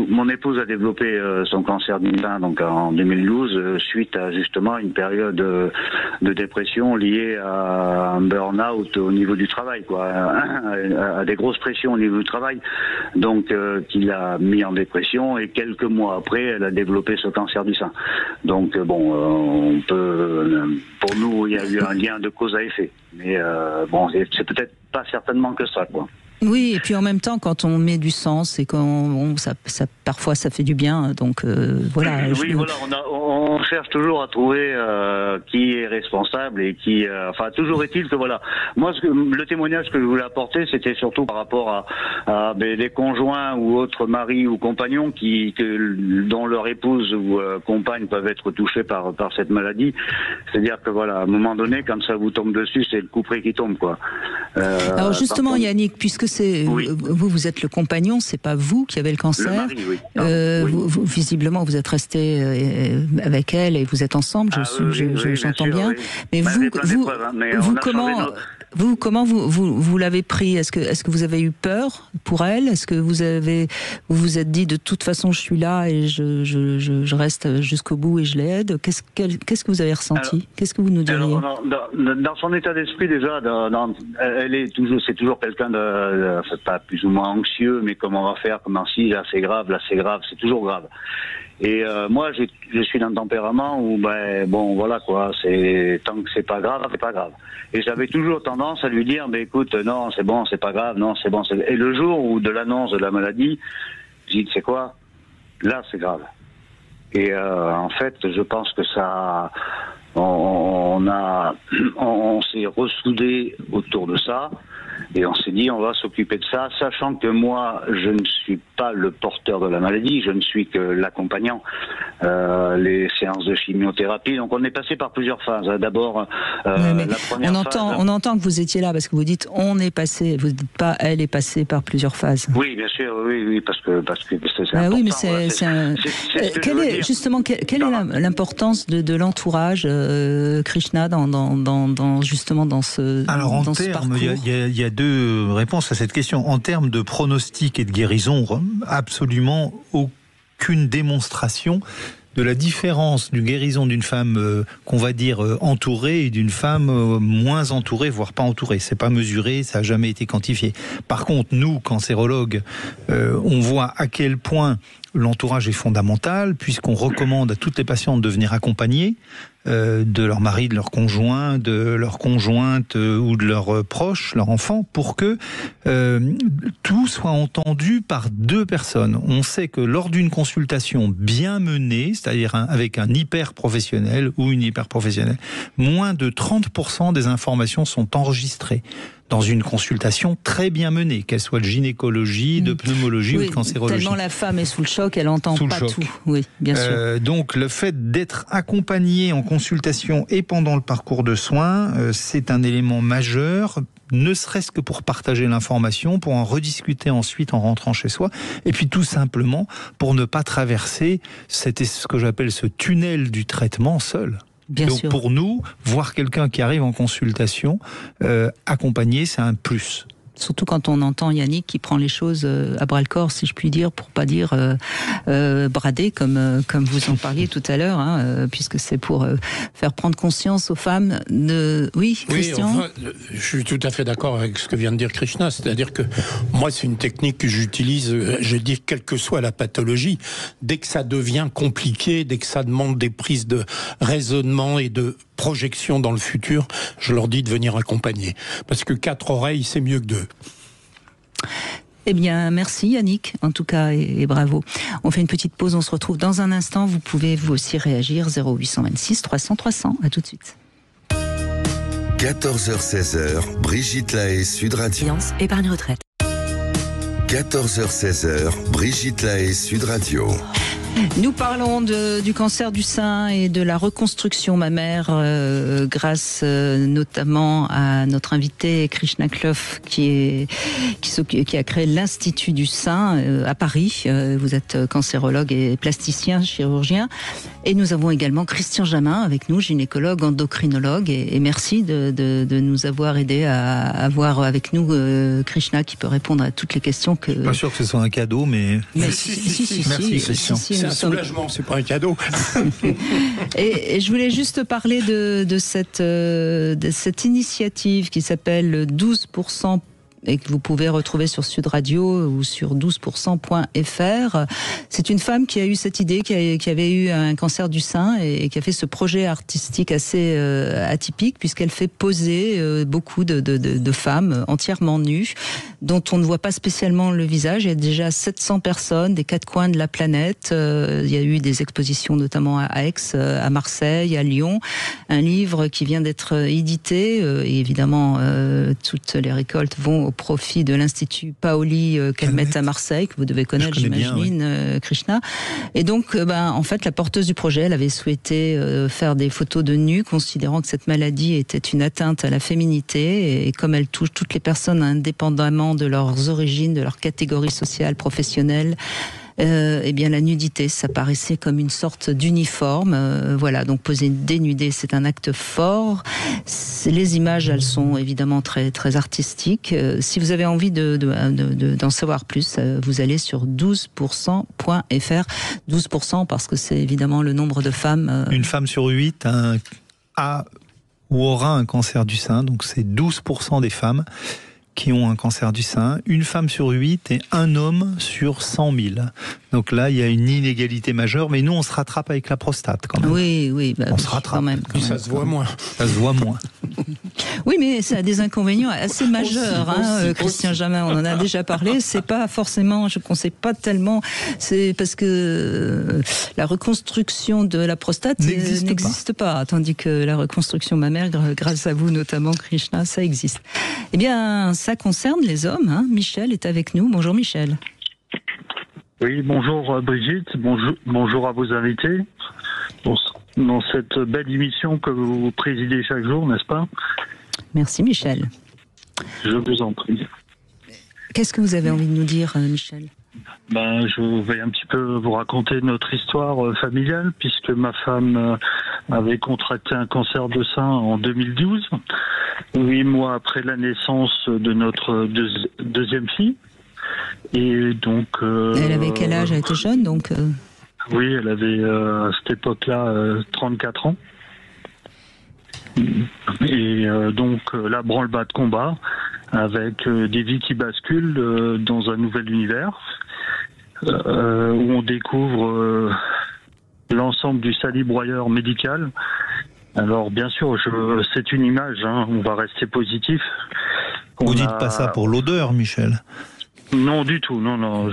mon épouse a développé son cancer du sein donc en 2012 suite à justement une période de dépression liée à un burn-out au niveau du travail, quoi, à des grosses pressions au niveau du travail, donc qui l'a mis en dépression, et quelques mois après, elle a développé ce cancer du sein. Donc bon, on peut, pour nous, il y a eu un lien de cause à effet, mais bon, c'est peut-être pas certainement que ça, quoi. Oui, et puis en même temps, quand on met du sens, et parfois ça fait du bien, donc voilà. Oui, voilà, on cherche toujours à trouver qui est responsable et qui... enfin, toujours est-il que voilà, moi le témoignage que je voulais apporter, c'était surtout par rapport à des conjoints ou autres maris ou compagnons dont leur épouse ou compagne peuvent être touchés par cette maladie. C'est-à-dire que voilà, à un moment donné, quand ça vous tombe dessus, c'est le couperet qui tombe, quoi. Alors justement, Yannick, puisque vous êtes le compagnon, c'est pas vous qui avez le cancer. Le mari, oui. Visiblement, vous êtes resté avec elle et vous êtes ensemble. J'entends bien. Mais comment vous l'avez pris? Est-ce que vous avez eu peur pour elle? Est-ce que vous vous êtes dit de toute façon je suis là et je reste jusqu'au bout et je l'aide? Qu'est-ce que vous avez ressenti? Qu'est-ce que vous nous diriez? Dans son état d'esprit déjà, c'est toujours quelqu'un de pas plus ou moins anxieux, mais comment on va faire, comment si, là c'est grave, c'est toujours grave. Et moi, je suis d'un tempérament où, bon, voilà quoi, tant que c'est pas grave, c'est pas grave. Et j'avais toujours tendance à lui dire, écoute, non, c'est bon, c'est pas grave, non, c'est bon. Et le jour de l'annonce de la maladie, j'ai dit, c'est quoi? Là, c'est grave. Et en fait, je pense que ça, on s'est ressoudé autour de ça. Et on s'est dit, on va s'occuper de ça, sachant que moi, je ne suis pas le porteur de la maladie, je ne suis que l'accompagnant, les séances de chimiothérapie. Donc on est passé par plusieurs phases. D'abord, la première phase... On entend que vous étiez là, parce que vous dites, on est passé, vous ne dites pas, elle est passée par plusieurs phases. Oui, bien sûr, oui, parce que c'est important. Oui, mais justement, quelle est l'importance de l'entourage, Krishna, justement dans ce Alors en termes, il y a 2 réponses à cette question. En termes de pronostic et de guérison, absolument aucune démonstration de la différence d'une guérison d'une femme qu'on va dire entourée et d'une femme moins entourée, voire pas entourée. C'est pas mesuré, ça a jamais été quantifié. Par contre, nous, cancérologues, on voit à quel point l'entourage est fondamental, puisqu'on recommande à toutes les patientes de venir accompagner de leur mari, de leur conjoint, de leur conjointe ou de leurs proches, leurs enfants, pour que tout soit entendu par 2 personnes. On sait que lors d'une consultation bien menée, c'est-à-dire avec un hyper-professionnel ou une hyper-professionnelle, moins de 30% des informations sont enregistrées. dans une consultation très bien menée, qu'elle soit de gynécologie, de pneumologie ou de cancérologie. Tellement la femme est sous le choc, elle n'entend pas tout. Oui, bien sûr. Donc le fait d'être accompagné en consultation et pendant le parcours de soins, c'est un élément majeur, ne serait-ce que pour partager l'information, pour en rediscuter ensuite en rentrant chez soi, et puis tout simplement pour ne pas traverser ce que j'appelle ce tunnel du traitement seul. Bien Donc sûr. pour nous, voir quelqu'un qui arrive en consultation accompagné, c'est un plus. Surtout quand on entend Yannick qui prend les choses à bras-le-corps, si je puis dire, pour pas dire brader, comme vous en parliez tout à l'heure, puisque c'est pour faire prendre conscience aux femmes de... Oui, Christian ? Oui, enfin, je suis tout à fait d'accord avec ce que vient de dire Krishna, c'est-à-dire que moi, c'est une technique que j'utilise, je dis, quelle que soit la pathologie. Dès que ça devient compliqué, dès que ça demande des prises de raisonnement et de projection dans le futur, je leur dis de venir accompagner. Parce que 4 oreilles, c'est mieux que 2. Eh bien, merci Yannick, en tout cas, et bravo. On fait une petite pause, on se retrouve dans un instant. Vous pouvez vous aussi réagir, 0826 300 300. À tout de suite. 14h-16h, Brigitte Lahaie, Sud Radio. Épargne retraite. 14h-16h, Brigitte Lahaie, Sud Radio. Nous parlons du cancer du sein et de la reconstruction mammaire grâce notamment à notre invité Krishna Kloff qui a créé l'Institut du sein à Paris. Vous êtes cancérologue et plasticien, chirurgien. Et nous avons également Christian Jamin avec nous, gynécologue, endocrinologue. Et merci de nous avoir aidé à avoir avec nous Krishna qui peut répondre à toutes les questions que... Je suis pas sûr que ce soit un cadeau, mais... Si, merci Christian. C'est un soulagement, c'est pas un cadeau. Et je voulais juste parler de cette initiative qui s'appelle 12% et que vous pouvez retrouver sur Sud Radio ou sur 12%.fr. C'est une femme qui a eu cette idée, qui avait eu un cancer du sein et qui a fait ce projet artistique assez atypique puisqu'elle fait poser beaucoup de femmes entièrement nues dont on ne voit pas spécialement le visage. Il y a déjà 700 personnes des 4 coins de la planète. Il y a eu des expositions notamment à Aix, à Marseille, à Lyon. Un livre qui vient d'être édité et évidemment toutes les récoltes vont au profit de l'Institut Paoli Calmette à Marseille, que vous devez connaître, j'imagine, oui. Krishna. Et donc, en fait, la porteuse du projet, elle avait souhaité faire des photos de nus, considérant que cette maladie était une atteinte à la féminité, et comme elle touche toutes les personnes indépendamment de leurs origines, de leur catégorie sociale, professionnelle, eh bien la nudité, ça paraissait comme une sorte d'uniforme. Voilà, donc poser dénudé, c'est un acte fort. Les images, elles sont évidemment très très artistiques. Si vous avez envie d'en savoir plus, vous allez sur 12%.fr. 12% parce que c'est évidemment le nombre de femmes. Une femme sur 8 a ou aura un cancer du sein, donc c'est 12% des femmes qui ont un cancer du sein, une femme sur 8 et un homme sur 100 000. Donc là, il y a une inégalité majeure, mais nous, on se rattrape avec la prostate quand même. Oui, on se rattrape. Quand même. Ça se voit moins. Ça se voit moins. Oui, mais ça a des inconvénients assez majeurs, Christian Jamin, on en a déjà parlé. C'est pas forcément, je ne conseille pas tellement, c'est parce que la reconstruction de la prostate n'existe pas, tandis que la reconstruction mammaire, grâce à vous notamment, Krishna, ça existe. Eh bien, ça concerne les hommes. Michel est avec nous. Bonjour Michel. Oui, bonjour Brigitte, bonjour à vos invités dans cette belle émission que vous présidez chaque jour, n'est-ce pas? Merci Michel. Je vous en prie. Qu'est-ce que vous avez envie de nous dire, Michel? Je vais un petit peu vous raconter notre histoire familiale, puisque ma femme avait contracté un cancer de sein en 2012, 8 mois après la naissance de notre deuxième fille. Et donc, elle avait quel âge? Elle était jeune, donc Oui, elle avait à cette époque-là 34 ans. Et donc la branle-bas de combat avec des vies qui basculent dans un nouvel univers où on découvre l'ensemble du salibroyeur médical. Alors bien sûr, c'est une image, on va rester positif. Vous dites pas ça pour l'odeur, Michel? Non, du tout, non.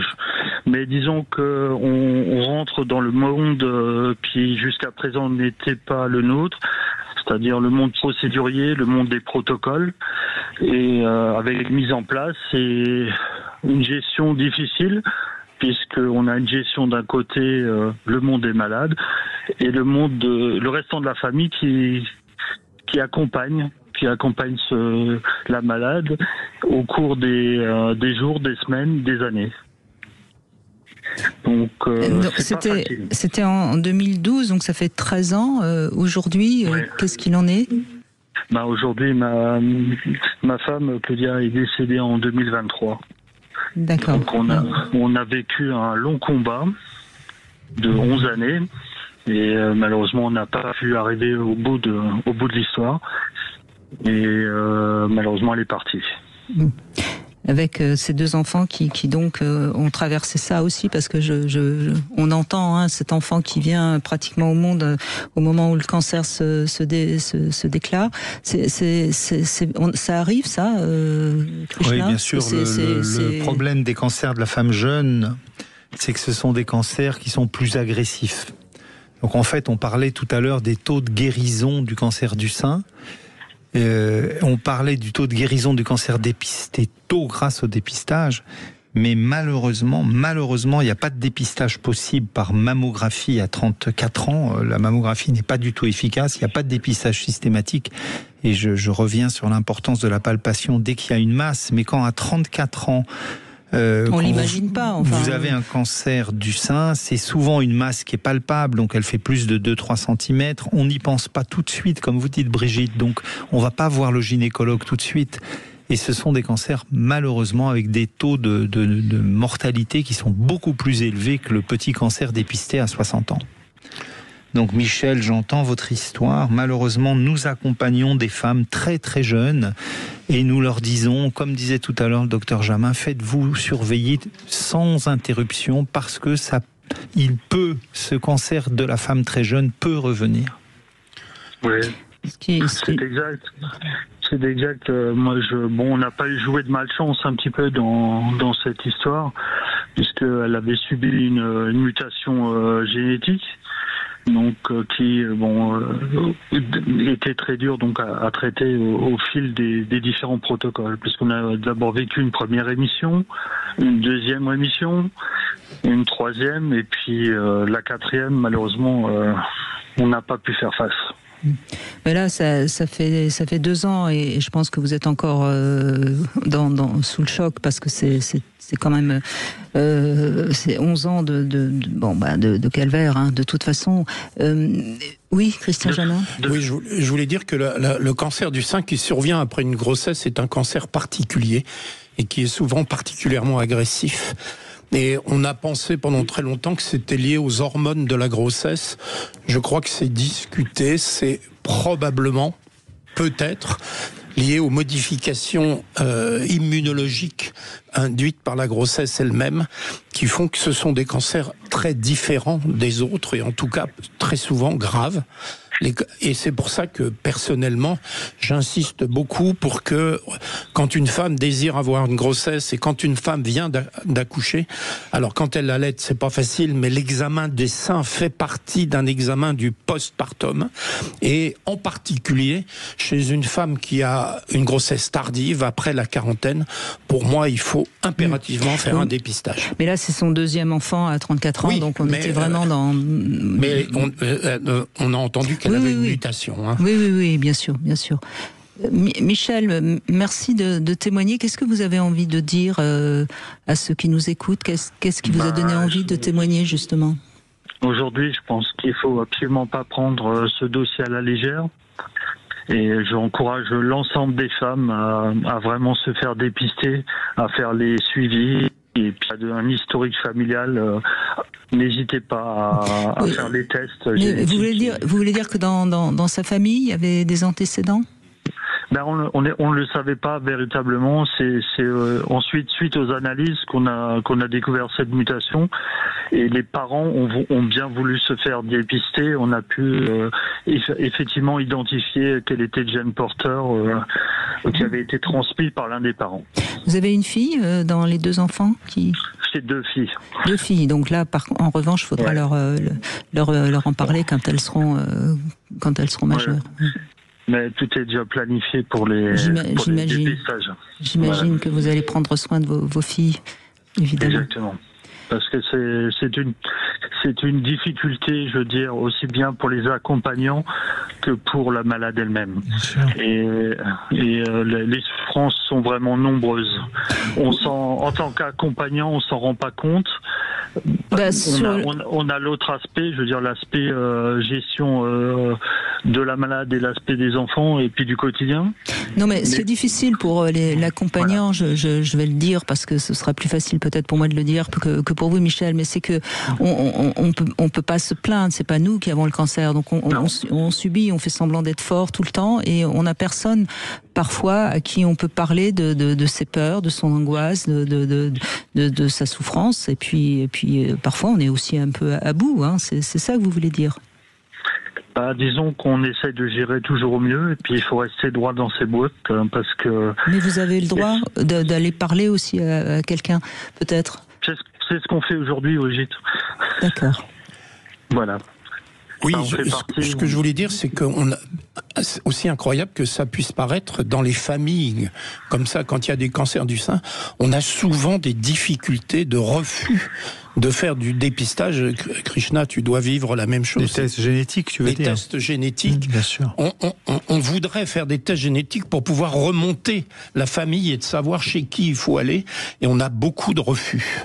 Mais disons que on rentre dans le monde qui jusqu'à présent n'était pas le nôtre, c'est-à-dire le monde procédurier, le monde des protocoles, et avec mise en place et une gestion difficile, puisqu'on a une gestion d'un côté, le monde des malades, et le restant de la famille qui accompagne la malade au cours des jours, des semaines, des années. Donc, c'était en 2012, donc ça fait 13 ans. Aujourd'hui, qu'est-ce qu'il en est ? Aujourd'hui, ma femme, Claudia, est décédée en 2023. D'accord. Donc on a vécu un long combat de 11 années et malheureusement on n'a pas pu arriver au bout de l'histoire et malheureusement elle est partie. Avec ces deux enfants qui donc ont traversé ça aussi, parce que on entend cet enfant qui vient pratiquement au monde au moment où le cancer se déclare. Ça arrive, ça, Krishna ? Oui, bien sûr. Le problème des cancers de la femme jeune, c'est que ce sont des cancers qui sont plus agressifs. Donc en fait, on parlait tout à l'heure des taux de guérison du cancer du sein. On parlait du taux de guérison du cancer dépisté tôt grâce au dépistage, mais malheureusement, il n'y a pas de dépistage possible par mammographie à 34 ans. La mammographie n'est pas du tout efficace, il n'y a pas de dépistage systématique. Et je reviens sur l'importance de la palpation dès qu'il y a une masse, mais quand à 34 ans, on l'imagine pas. Enfin, vous avez un cancer du sein, c'est souvent une masse qui est palpable, donc elle fait plus de 2-3 cm. On n'y pense pas tout de suite, comme vous dites Brigitte, donc on va pas voir le gynécologue tout de suite. Et ce sont des cancers, malheureusement, avec des taux de mortalité qui sont beaucoup plus élevés que le petit cancer dépisté à 60 ans. Donc Michel, j'entends votre histoire. Malheureusement, nous accompagnons des femmes très très jeunes et nous leur disons, comme disait tout à l'heure le docteur Jamin, faites-vous surveiller sans interruption parce que ce cancer de la femme très jeune peut revenir. Oui, c'est exact. C'est exact. On n'a pas joué de malchance un petit peu dans cette histoire, puisqu'elle avait subi une mutation génétique. Donc qui était très dur donc à traiter au fil des différents protocoles, puisqu'on a d'abord vécu une première rémission, une deuxième rémission, une troisième et puis la quatrième, malheureusement on n'a pas pu faire face. Mais là, ça fait 2 ans et je pense que vous êtes encore sous le choc, parce que c'est quand même c'est 11 ans de calvaire, de toute façon. Oui, Christian Janin. Oui, je voulais dire que le cancer du sein qui survient après une grossesse est un cancer particulier et qui est souvent particulièrement agressif. Et on a pensé pendant très longtemps que c'était lié aux hormones de la grossesse. Je crois que c'est discuté, c'est probablement, peut-être, lié aux modifications immunologiques induites par la grossesse elle-même, qui font que ce sont des cancers très différents des autres, et en tout cas très souvent graves. Et c'est pour ça que, personnellement, j'insiste beaucoup pour que, quand une femme désire avoir une grossesse et quand une femme vient d'accoucher, alors quand elle allait, c'est pas facile, mais l'examen des seins fait partie d'un examen du postpartum. Et en particulier, chez une femme qui a une grossesse tardive, après la quarantaine, pour moi, il faut impérativement faire un dépistage. Mais là, c'est son 2e enfant à 34 ans, oui, donc on était vraiment dans... Mais on a entendu qu'elle avait une mutation. Oui, bien sûr. Michel, merci de témoigner. Qu'est-ce que vous avez envie de dire à ceux qui nous écoutent ? Qu'est-ce qui vous a donné envie de témoigner, justement ? Aujourd'hui, je pense qu'il faut absolument pas prendre ce dossier à la légère. Et j'encourage l'ensemble des femmes à vraiment se faire dépister, à faire les suivis. Et puis, un historique familial, n'hésitez pas à faire les tests. Mais vous voulez dire que dans sa famille, il y avait des antécédents ? On ne le savait pas véritablement. C'est ensuite, suite aux analyses, qu'on a découvert cette mutation. Et les parents ont bien voulu se faire dépister. On a pu effectivement identifier quel était le gène porteur qui avait été transmis par l'un des parents. Vous avez une fille dans les 2 enfants qui... J'ai 2 filles. 2 filles. Donc là, en revanche, il faudra leur en parler quand elles seront majeures. Mais tout est déjà planifié pour les dépistages. J'imagine que vous allez prendre soin de vos filles, évidemment. Exactement. Parce que c'est une difficulté, je veux dire, aussi bien pour les accompagnants que pour la malade elle-même. Et les souffrances sont vraiment nombreuses. En tant qu'accompagnant, on s'en rend pas compte. On a l'autre aspect, je veux dire l'aspect gestion de la malade et l'aspect des enfants et puis du quotidien. Non mais c'est difficile pour l'accompagnant, voilà. je vais le dire parce que ce sera plus facile peut-être pour moi de le dire que pour vous Michel, mais c'est que on peut pas se plaindre, c'est pas nous qui avons le cancer, donc on subit, on fait semblant d'être fort tout le temps et on a personne parfois à qui on peut parler de ses peurs, de son angoisse, de sa souffrance et puis parfois on est aussi un peu à bout, hein. C'est ça que vous voulez dire? Disons qu'on essaie de gérer toujours au mieux et puis il faut rester droit dans ses bottes parce que... Mais vous avez le droit d'aller parler aussi à quelqu'un, peut-être? C'est ce qu'on fait aujourd'hui au gîte. D'accord. Voilà. Oui, ce que je voulais dire, c'est c'est aussi incroyable que ça puisse paraître dans les familles. Comme ça, quand il y a des cancers du sein, on a souvent des difficultés de refus de faire du dépistage. Krishna, tu dois vivre la même chose. Des tests génétiques, tu veux dire? Des tests génétiques. Bien sûr. On voudrait faire des tests génétiques pour pouvoir remonter la famille et de savoir chez qui il faut aller. Et on a beaucoup de refus.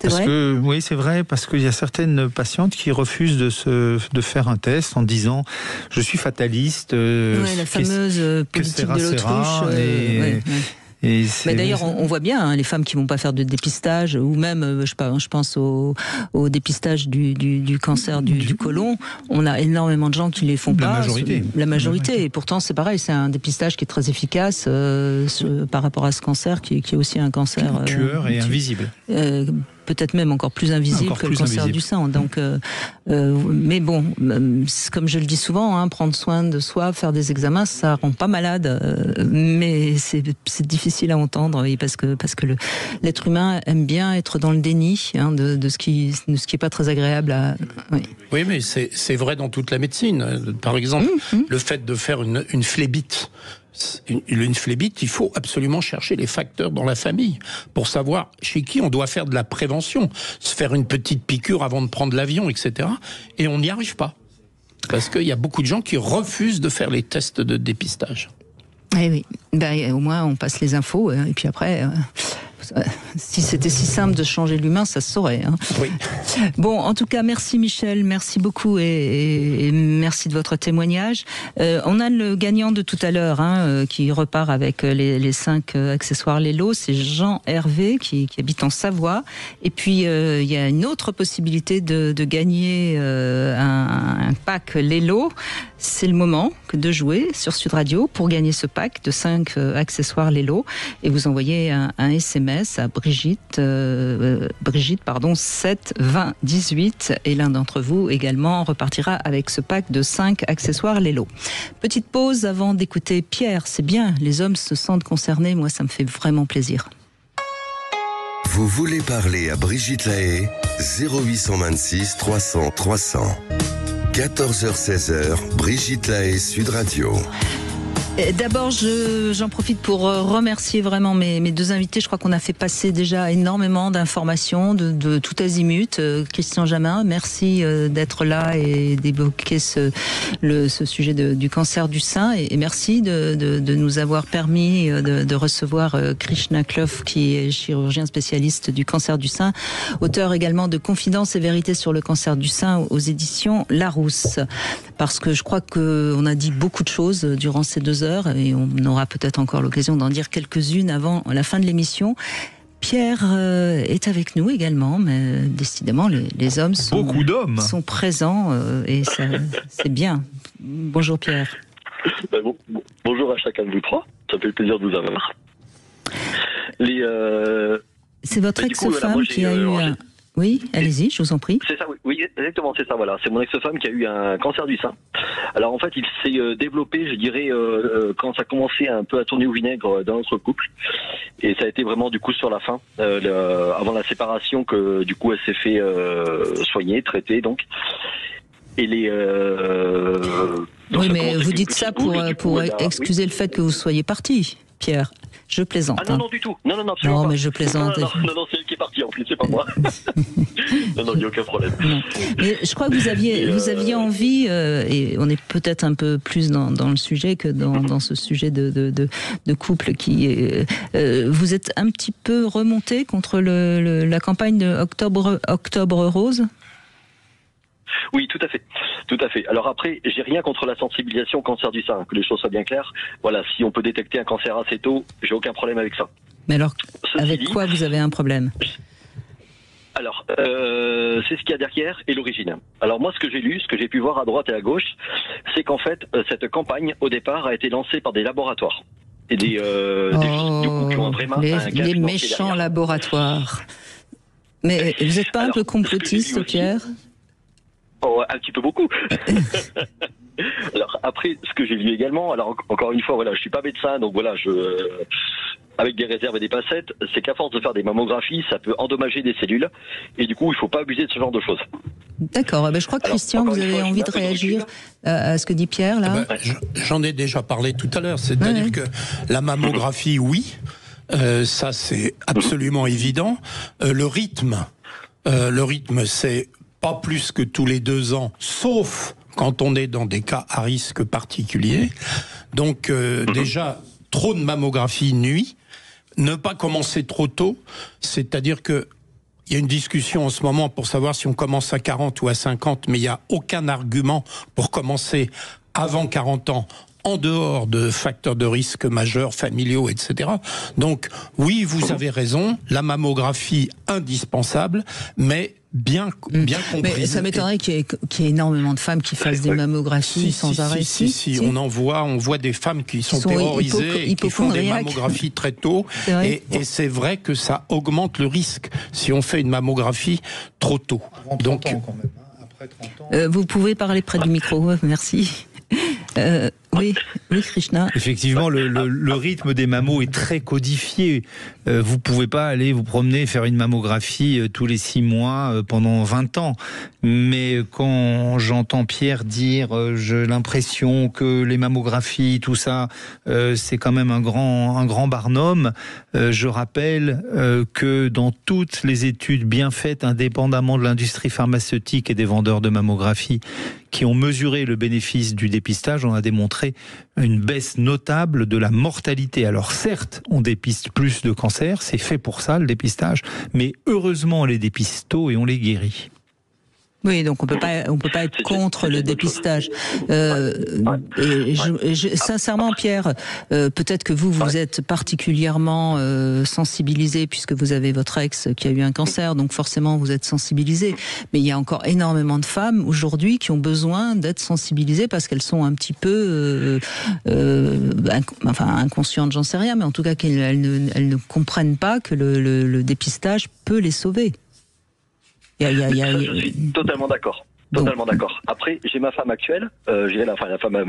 Oui, c'est vrai, parce qu'il y a certaines patientes qui refusent de faire un test en disant je suis fataliste. La fameuse politique de l'autruche. Mais d'ailleurs, on voit bien hein, les femmes qui vont pas faire de dépistage, ou même, je pense au dépistage du cancer du côlon. On a énormément de gens qui les font pas. La majorité. Et pourtant, c'est pareil, c'est un dépistage qui est très efficace par rapport à ce cancer, qui est aussi un cancer tueur et invisible. Peut-être même encore plus invisible que le cancer du sein. Donc, mais bon, comme je le dis souvent, hein, prendre soin de soi, faire des examens, ça rend pas malade, mais c'est difficile à entendre, parce que l'être humain aime bien être dans le déni hein, de ce qui est pas très agréable. Oui, mais c'est vrai dans toute la médecine. Par exemple, le fait de faire une phlébite. Une phlébite, il faut absolument chercher les facteurs dans la famille pour savoir chez qui on doit faire de la prévention, se faire une petite piqûre avant de prendre l'avion, etc. Et on n'y arrive pas. Parce qu'il y a beaucoup de gens qui refusent de faire les tests de dépistage. Eh oui, au moins on passe les infos, et puis après... Si c'était si simple de changer l'humain, ça se saurait. Hein. Oui. Bon, en tout cas, merci Michel, merci beaucoup et merci de votre témoignage. On a le gagnant de tout à l'heure qui repart avec les 5 accessoires Lelo, c'est Jean Hervé qui habite en Savoie. Et puis il y a une autre possibilité de gagner un pack Lelo. C'est le moment de jouer sur Sud Radio pour gagner ce pack de 5 accessoires Lelo et vous envoyez un SMS à Brigitte 7 20 18 et l'un d'entre vous également repartira avec ce pack de 5 accessoires Lelo. Petite pause avant d'écouter Pierre. C'est bien, les hommes se sentent concernés, moi ça me fait vraiment plaisir. Vous voulez parler à Brigitte Lahaye? 0826 300 300. 14h-16h, Brigitte Lahaye, Sud Radio. D'abord, j'en profite pour remercier vraiment mes 2 invités. Je crois qu'on a fait passer déjà énormément d'informations de tout azimut. Christian Jamin, merci d'être là et d'évoquer ce sujet du cancer du sein. Et merci de nous avoir permis de recevoir Krishna Kloff, qui est chirurgien spécialiste du cancer du sein, auteur également de Confidences et vérités sur le cancer du sein aux éditions Larousse. Parce que je crois qu'on a dit beaucoup de choses durant ces 2 heures et on aura peut-être encore l'occasion d'en dire quelques-unes avant la fin de l'émission. Pierre est avec nous également, mais décidément les hommes sont présents et ça, c'est bien. Bonjour Pierre. Bonjour à chacun de vous 3, ça fait plaisir de vous avoir. C'est votre ex-femme qui a eu un... Oui, allez-y, je vous en prie. C'est ça, oui, exactement, c'est ça, voilà. C'est mon ex-femme qui a eu un cancer du sein. Alors en fait, il s'est développé, je dirais, quand ça a commencé un peu à tourner au vinaigre dans notre couple. Et ça a été vraiment du coup sur la fin, avant la séparation, que du coup elle s'est fait soigner, traiter, donc. Et Oui, mais vous dites ça pour excuser le fait que vous soyez parti, Pierre. Je plaisante. Ah non, du tout. Non, absolument pas. Non, mais je plaisante. Non, c'est elle qui est partie en plus, c'est pas moi. non, il n'y a aucun problème. Non. Mais je crois que vous aviez envie, et on est peut-être un peu plus dans le sujet que dans ce sujet de couple qui... vous êtes un petit peu remonté contre la campagne de Octobre Rose ? Oui, tout à fait. Alors après, j'ai rien contre la sensibilisation au cancer du sein, que les choses soient bien claires. Voilà, si on peut détecter un cancer assez tôt, j'ai aucun problème avec ça. Mais alors, avec quoi vous avez un problème ? Alors, c'est ce qu'il y a derrière et l'origine. Alors moi, ce que j'ai lu, ce que j'ai pu voir à droite et à gauche, c'est qu'en fait, cette campagne, au départ, a été lancée par des laboratoires. Et des qui ont vraiment les méchants laboratoires. Mais vous n'êtes pas un peu complotiste, Pierre ? Oh, un petit peu beaucoup. Alors après, ce que j'ai lu également, alors encore une fois, voilà, je suis pas médecin, donc voilà, avec des réserves et des pincettes, c'est qu'à force de faire des mammographies, ça peut endommager des cellules, et du coup, il faut pas abuser de ce genre de choses. D'accord. Je crois que Christian, vous avez envie de réagir à ce que dit Pierre là. J'en ai déjà parlé tout à l'heure, c'est-à-dire que la mammographie, oui, ça c'est absolument évident. Le rythme, c'est pas plus que tous les 2 ans, sauf quand on est dans des cas à risque particulier. Donc déjà, trop de mammographie nuit, ne pas commencer trop tôt, c'est-à-dire que il y a une discussion en ce moment pour savoir si on commence à 40 ou à 50, mais il n'y a aucun argument pour commencer avant 40 ans, en dehors de facteurs de risque majeurs, familiaux, etc. Donc, oui, vous avez raison, la mammographie indispensable, mais bien compris. Mais ça m'étonnerait qu'il y ait énormément de femmes qui fassent des mammographies sans arrêt. Si. On voit des femmes qui sont terrorisées et qui font des mammographies très tôt. Et c'est vrai que ça augmente le risque si on fait une mammographie trop tôt. Avant 30 ans quand même, hein. Après 30 ans. Vous pouvez parler près du micro, merci. Oui, Krishna. Effectivement, le rythme des mammos est très codifié. Vous pouvez pas aller vous promener, faire une mammographie tous les 6 mois pendant 20 ans. Mais quand j'entends Pierre dire, j'ai l'impression que les mammographies, tout ça, c'est quand même un grand barnum. Je rappelle que dans toutes les études bien faites, indépendamment de l'industrie pharmaceutique et des vendeurs de mammographie, qui ont mesuré le bénéfice du dépistage, on a démontré une baisse notable de la mortalité. Alors certes, on dépiste plus de cancers, c'est fait pour ça le dépistage, mais heureusement on les dépiste tôt et on les guérit. Oui, donc on peut pas être contre le dépistage. Sincèrement, Pierre, peut-être que vous êtes particulièrement sensibilisé puisque vous avez votre ex qui a eu un cancer, donc forcément vous êtes sensibilisé. Mais il y a encore énormément de femmes aujourd'hui qui ont besoin d'être sensibilisées parce qu'elles sont un petit peu, inconscientes, j'en sais rien, mais en tout cas qu'elles ne comprennent pas que le dépistage peut les sauver. Je suis totalement d'accord. Totalement d'accord. Après, j'ai ma femme actuelle, ma femme,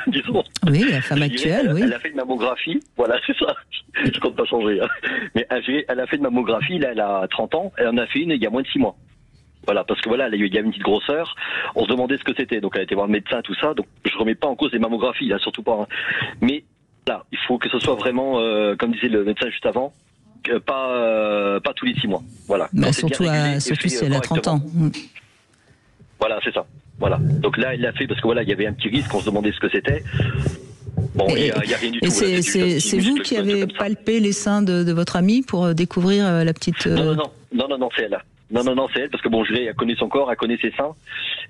disons. Oui, la femme actuelle, oui. Elle a fait une mammographie, voilà, c'est ça. Je compte pas changer. Hein. Mais elle a fait une mammographie, là, elle a 30 ans, elle en a fait une il y a moins de 6 mois. Voilà, parce que voilà, il y a une petite grosseur, on se demandait ce que c'était, donc elle a été voir le médecin, tout ça, donc je remets pas en cause les mammographies, là, surtout pas. Hein. Mais là, il faut que ce soit vraiment, comme disait le médecin juste avant, pas tous les 6 mois. Voilà. Surtout si elle a 30 ans. Voilà, c'est ça. Voilà. Donc là, elle l'a fait parce que voilà, il y avait un petit risque, on se demandait ce que c'était. Bon, il y a rien du tout. Et c'est vous qui avez palpé les seins de votre amie pour découvrir la petite... Non, c'est elle. Non, c'est elle, parce que bon, je dirais, elle connaît son corps, elle connaît ses seins,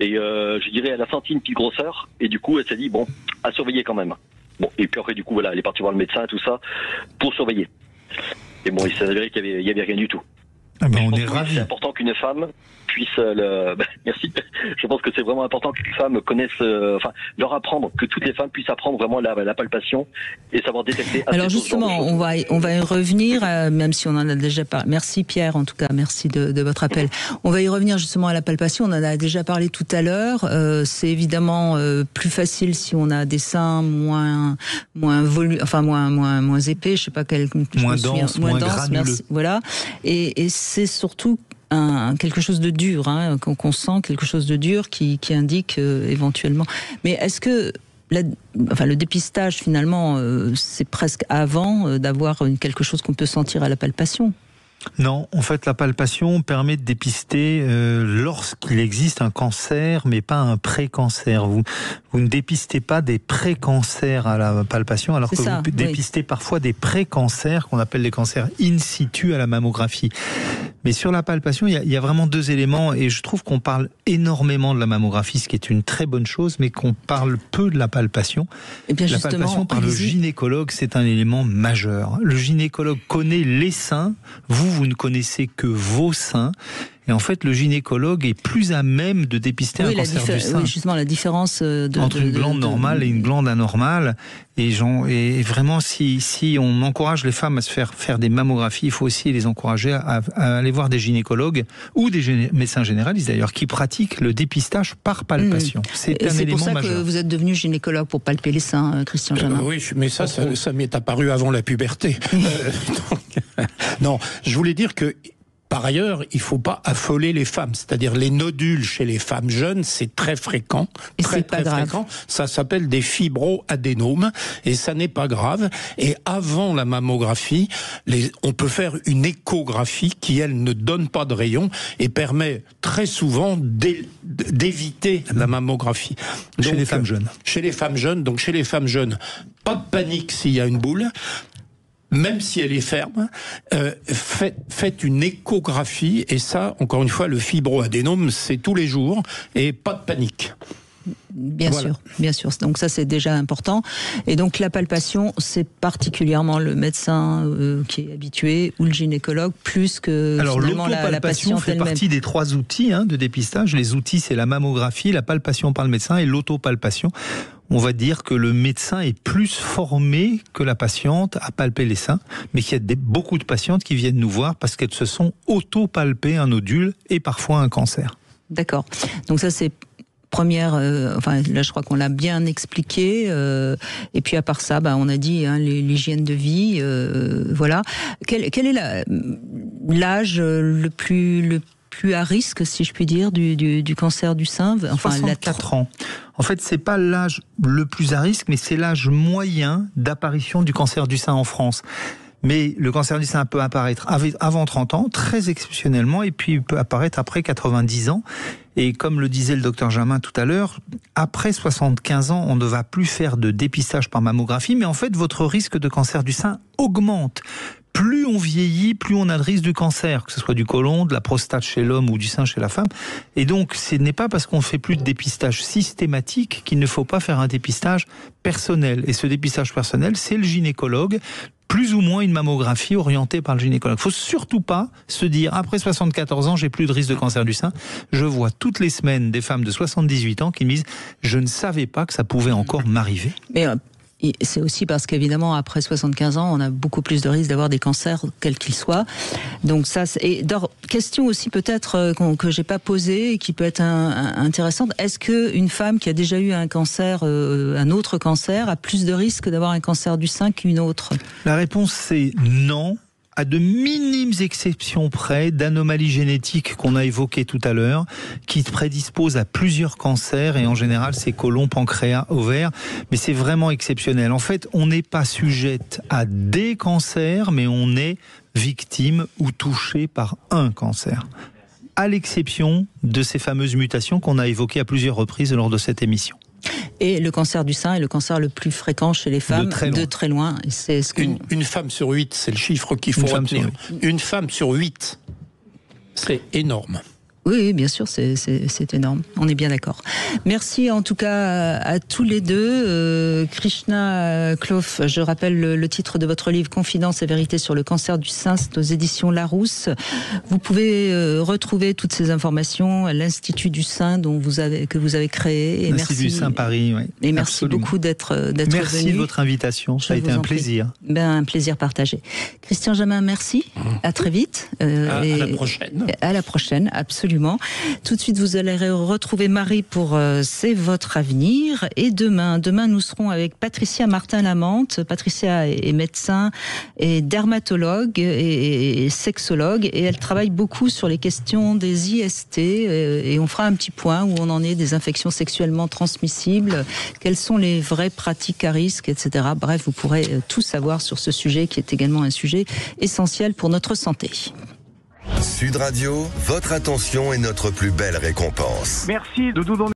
et je dirais, elle a senti une petite grosseur, et du coup, elle s'est dit, bon, à surveiller quand même. Bon, et puis après, du coup, voilà, elle est partie voir le médecin, tout ça, pour surveiller. Et bon, il s'est avéré qu'il y avait rien du tout. On est ravis. C'est important qu'une femme puisse merci. Je pense que c'est vraiment important que les femmes connaissent, leur apprendre, que toutes les femmes puissent apprendre vraiment la palpation et savoir détecter. Alors justement, on va y revenir, même si on en a déjà parlé. Merci Pierre, en tout cas, merci de votre appel. On va y revenir justement à la palpation. On en a déjà parlé tout à l'heure. C'est évidemment plus facile si on a des seins moins épais. Je sais pas quel. Moins dense, merci. Voilà. Et c'est surtout quelque chose de dur, hein, qu'on sent quelque chose de dur qui indique éventuellement. Mais est-ce que le dépistage finalement c'est presque avant d'avoir quelque chose qu'on peut sentir à la palpation? Non, en fait, la palpation permet de dépister lorsqu'il existe un cancer, mais pas un pré-cancer. Vous ne dépistez pas des pré-cancers à la palpation, alors que vous dépistez parfois des pré-cancers, qu'on appelle les cancers in situ à la mammographie. Mais sur la palpation, il y a vraiment deux éléments, et je trouve qu'on parle énormément de la mammographie, ce qui est une très bonne chose, mais qu'on parle peu de la palpation. Et bien la palpation par le gynécologue, c'est un élément majeur. Le gynécologue connaît les seins, vous ne connaissez que vos seins. Et en fait, le gynécologue est plus à même de dépister un cancer du sein. Oui, justement, la différence entre une glande normale et une glande anormale. Et vraiment, si on encourage les femmes à se faire des mammographies, il faut aussi les encourager à aller voir des gynécologues ou des médecins généralistes d'ailleurs, qui pratiquent le dépistage par palpation. C'est un élément majeur. C'est pour ça que vous êtes devenu gynécologue pour palper les seins, Christian Jamin. Oui, mais ça m'est apparu avant la puberté. Non, je voulais dire que par ailleurs, il ne faut pas affoler les femmes. C'est-à-dire les nodules chez les femmes jeunes, c'est très fréquent. Et c'est pas grave. Fréquent. Ça s'appelle des fibroadénomes et ça n'est pas grave. Et avant la mammographie, on peut faire une échographie qui, elle, ne donne pas de rayons et permet très souvent d'éviter la mammographie. Chez les femmes jeunes. Chez les femmes jeunes. Donc chez les femmes jeunes, pas de panique s'il y a une boule. Même si elle est ferme, faites une échographie, et ça, encore une fois, le fibroadénome, c'est tous les jours, et pas de panique. Bien sûr. Donc ça, c'est déjà important. Et donc la palpation, c'est particulièrement le médecin qui est habitué, ou le gynécologue, plus que finalement la patiente fait partie des 3 outils de dépistage. Les outils, c'est la mammographie, la palpation par le médecin et l'autopalpation. On va dire que le médecin est plus formé que la patiente à palper les seins, mais qu'il y a beaucoup de patientes qui viennent nous voir parce qu'elles se sont auto-palpées un nodule et parfois un cancer. D'accord. Donc ça, c'est première, là je crois qu'on l'a bien expliqué, et puis à part ça, on a dit l'hygiène de vie, voilà. Quel est l'âge le plus à risque, si je puis dire, du cancer du sein? 64 ans. En fait, c'est pas l'âge le plus à risque, mais c'est l'âge moyen d'apparition du cancer du sein en France. Mais le cancer du sein peut apparaître avant 30 ans, très exceptionnellement, et puis il peut apparaître après 90 ans. Et comme le disait le docteur Jamin tout à l'heure, après 75 ans, on ne va plus faire de dépistage par mammographie, mais en fait, votre risque de cancer du sein augmente. Plus on vieillit, plus on a de risque du cancer, que ce soit du côlon, de la prostate chez l'homme ou du sein chez la femme. Et donc, ce n'est pas parce qu'on ne fait plus de dépistage systématique qu'il ne faut pas faire un dépistage personnel. Et ce dépistage personnel, c'est le gynécologue, plus ou moins une mammographie orientée par le gynécologue. Il ne faut surtout pas se dire, après 74 ans, j'ai plus de risque de cancer du sein. Je vois toutes les semaines des femmes de 78 ans qui me disent, je ne savais pas que ça pouvait encore m'arriver. Mais c'est aussi parce qu'évidemment, après 75 ans, on a beaucoup plus de risques d'avoir des cancers, quels qu'ils soient. Donc ça, question aussi peut-être que j'ai pas posée et qui peut être intéressante. Est-ce qu'une femme qui a déjà eu un cancer, un autre cancer, a plus de risques d'avoir un cancer du sein qu'une autre? La réponse c'est non. À de minimes exceptions près, d'anomalies génétiques qu'on a évoquées tout à l'heure, qui prédisposent à plusieurs cancers, et en général c'est côlon, pancréas, ovaire, mais c'est vraiment exceptionnel. En fait, on n'est pas sujette à des cancers, mais on est victime ou touché par un cancer, à l'exception de ces fameuses mutations qu'on a évoquées à plusieurs reprises lors de cette émission. Et le cancer du sein est le cancer le plus fréquent chez les femmes, de très loin. C'est une femme sur 8, c'est le chiffre qu'il faut retenir. Une femme sur 8, c'est énorme. Oui, bien sûr, c'est énorme. On est bien d'accord. Merci en tout cas à tous les deux. Krishna Kloff, je rappelle le titre de votre livre, Confidence et vérité sur le cancer du sein, c'est aux éditions Larousse. Vous pouvez retrouver toutes ces informations à l'Institut du sein que vous avez créé. Et L'Institut du sein Paris, oui. Et merci beaucoup d'être venu. Merci de votre invitation, ça a été un plaisir. Un plaisir partagé. Christian Jamin, merci. À très vite. À la prochaine. À la prochaine, absolument. absolument. Tout de suite, vous allez retrouver Marie pour C'est votre avenir. Et demain, nous serons avec Patricia Martin-Lamante. Patricia est médecin et dermatologue et sexologue, et elle travaille beaucoup sur les questions des IST, et on fera un petit point où on en est des infections sexuellement transmissibles, quelles sont les vraies pratiques à risque, etc. Bref, vous pourrez tout savoir sur ce sujet qui est également un sujet essentiel pour notre santé. Sud Radio, votre attention est notre plus belle récompense. Merci de nous donner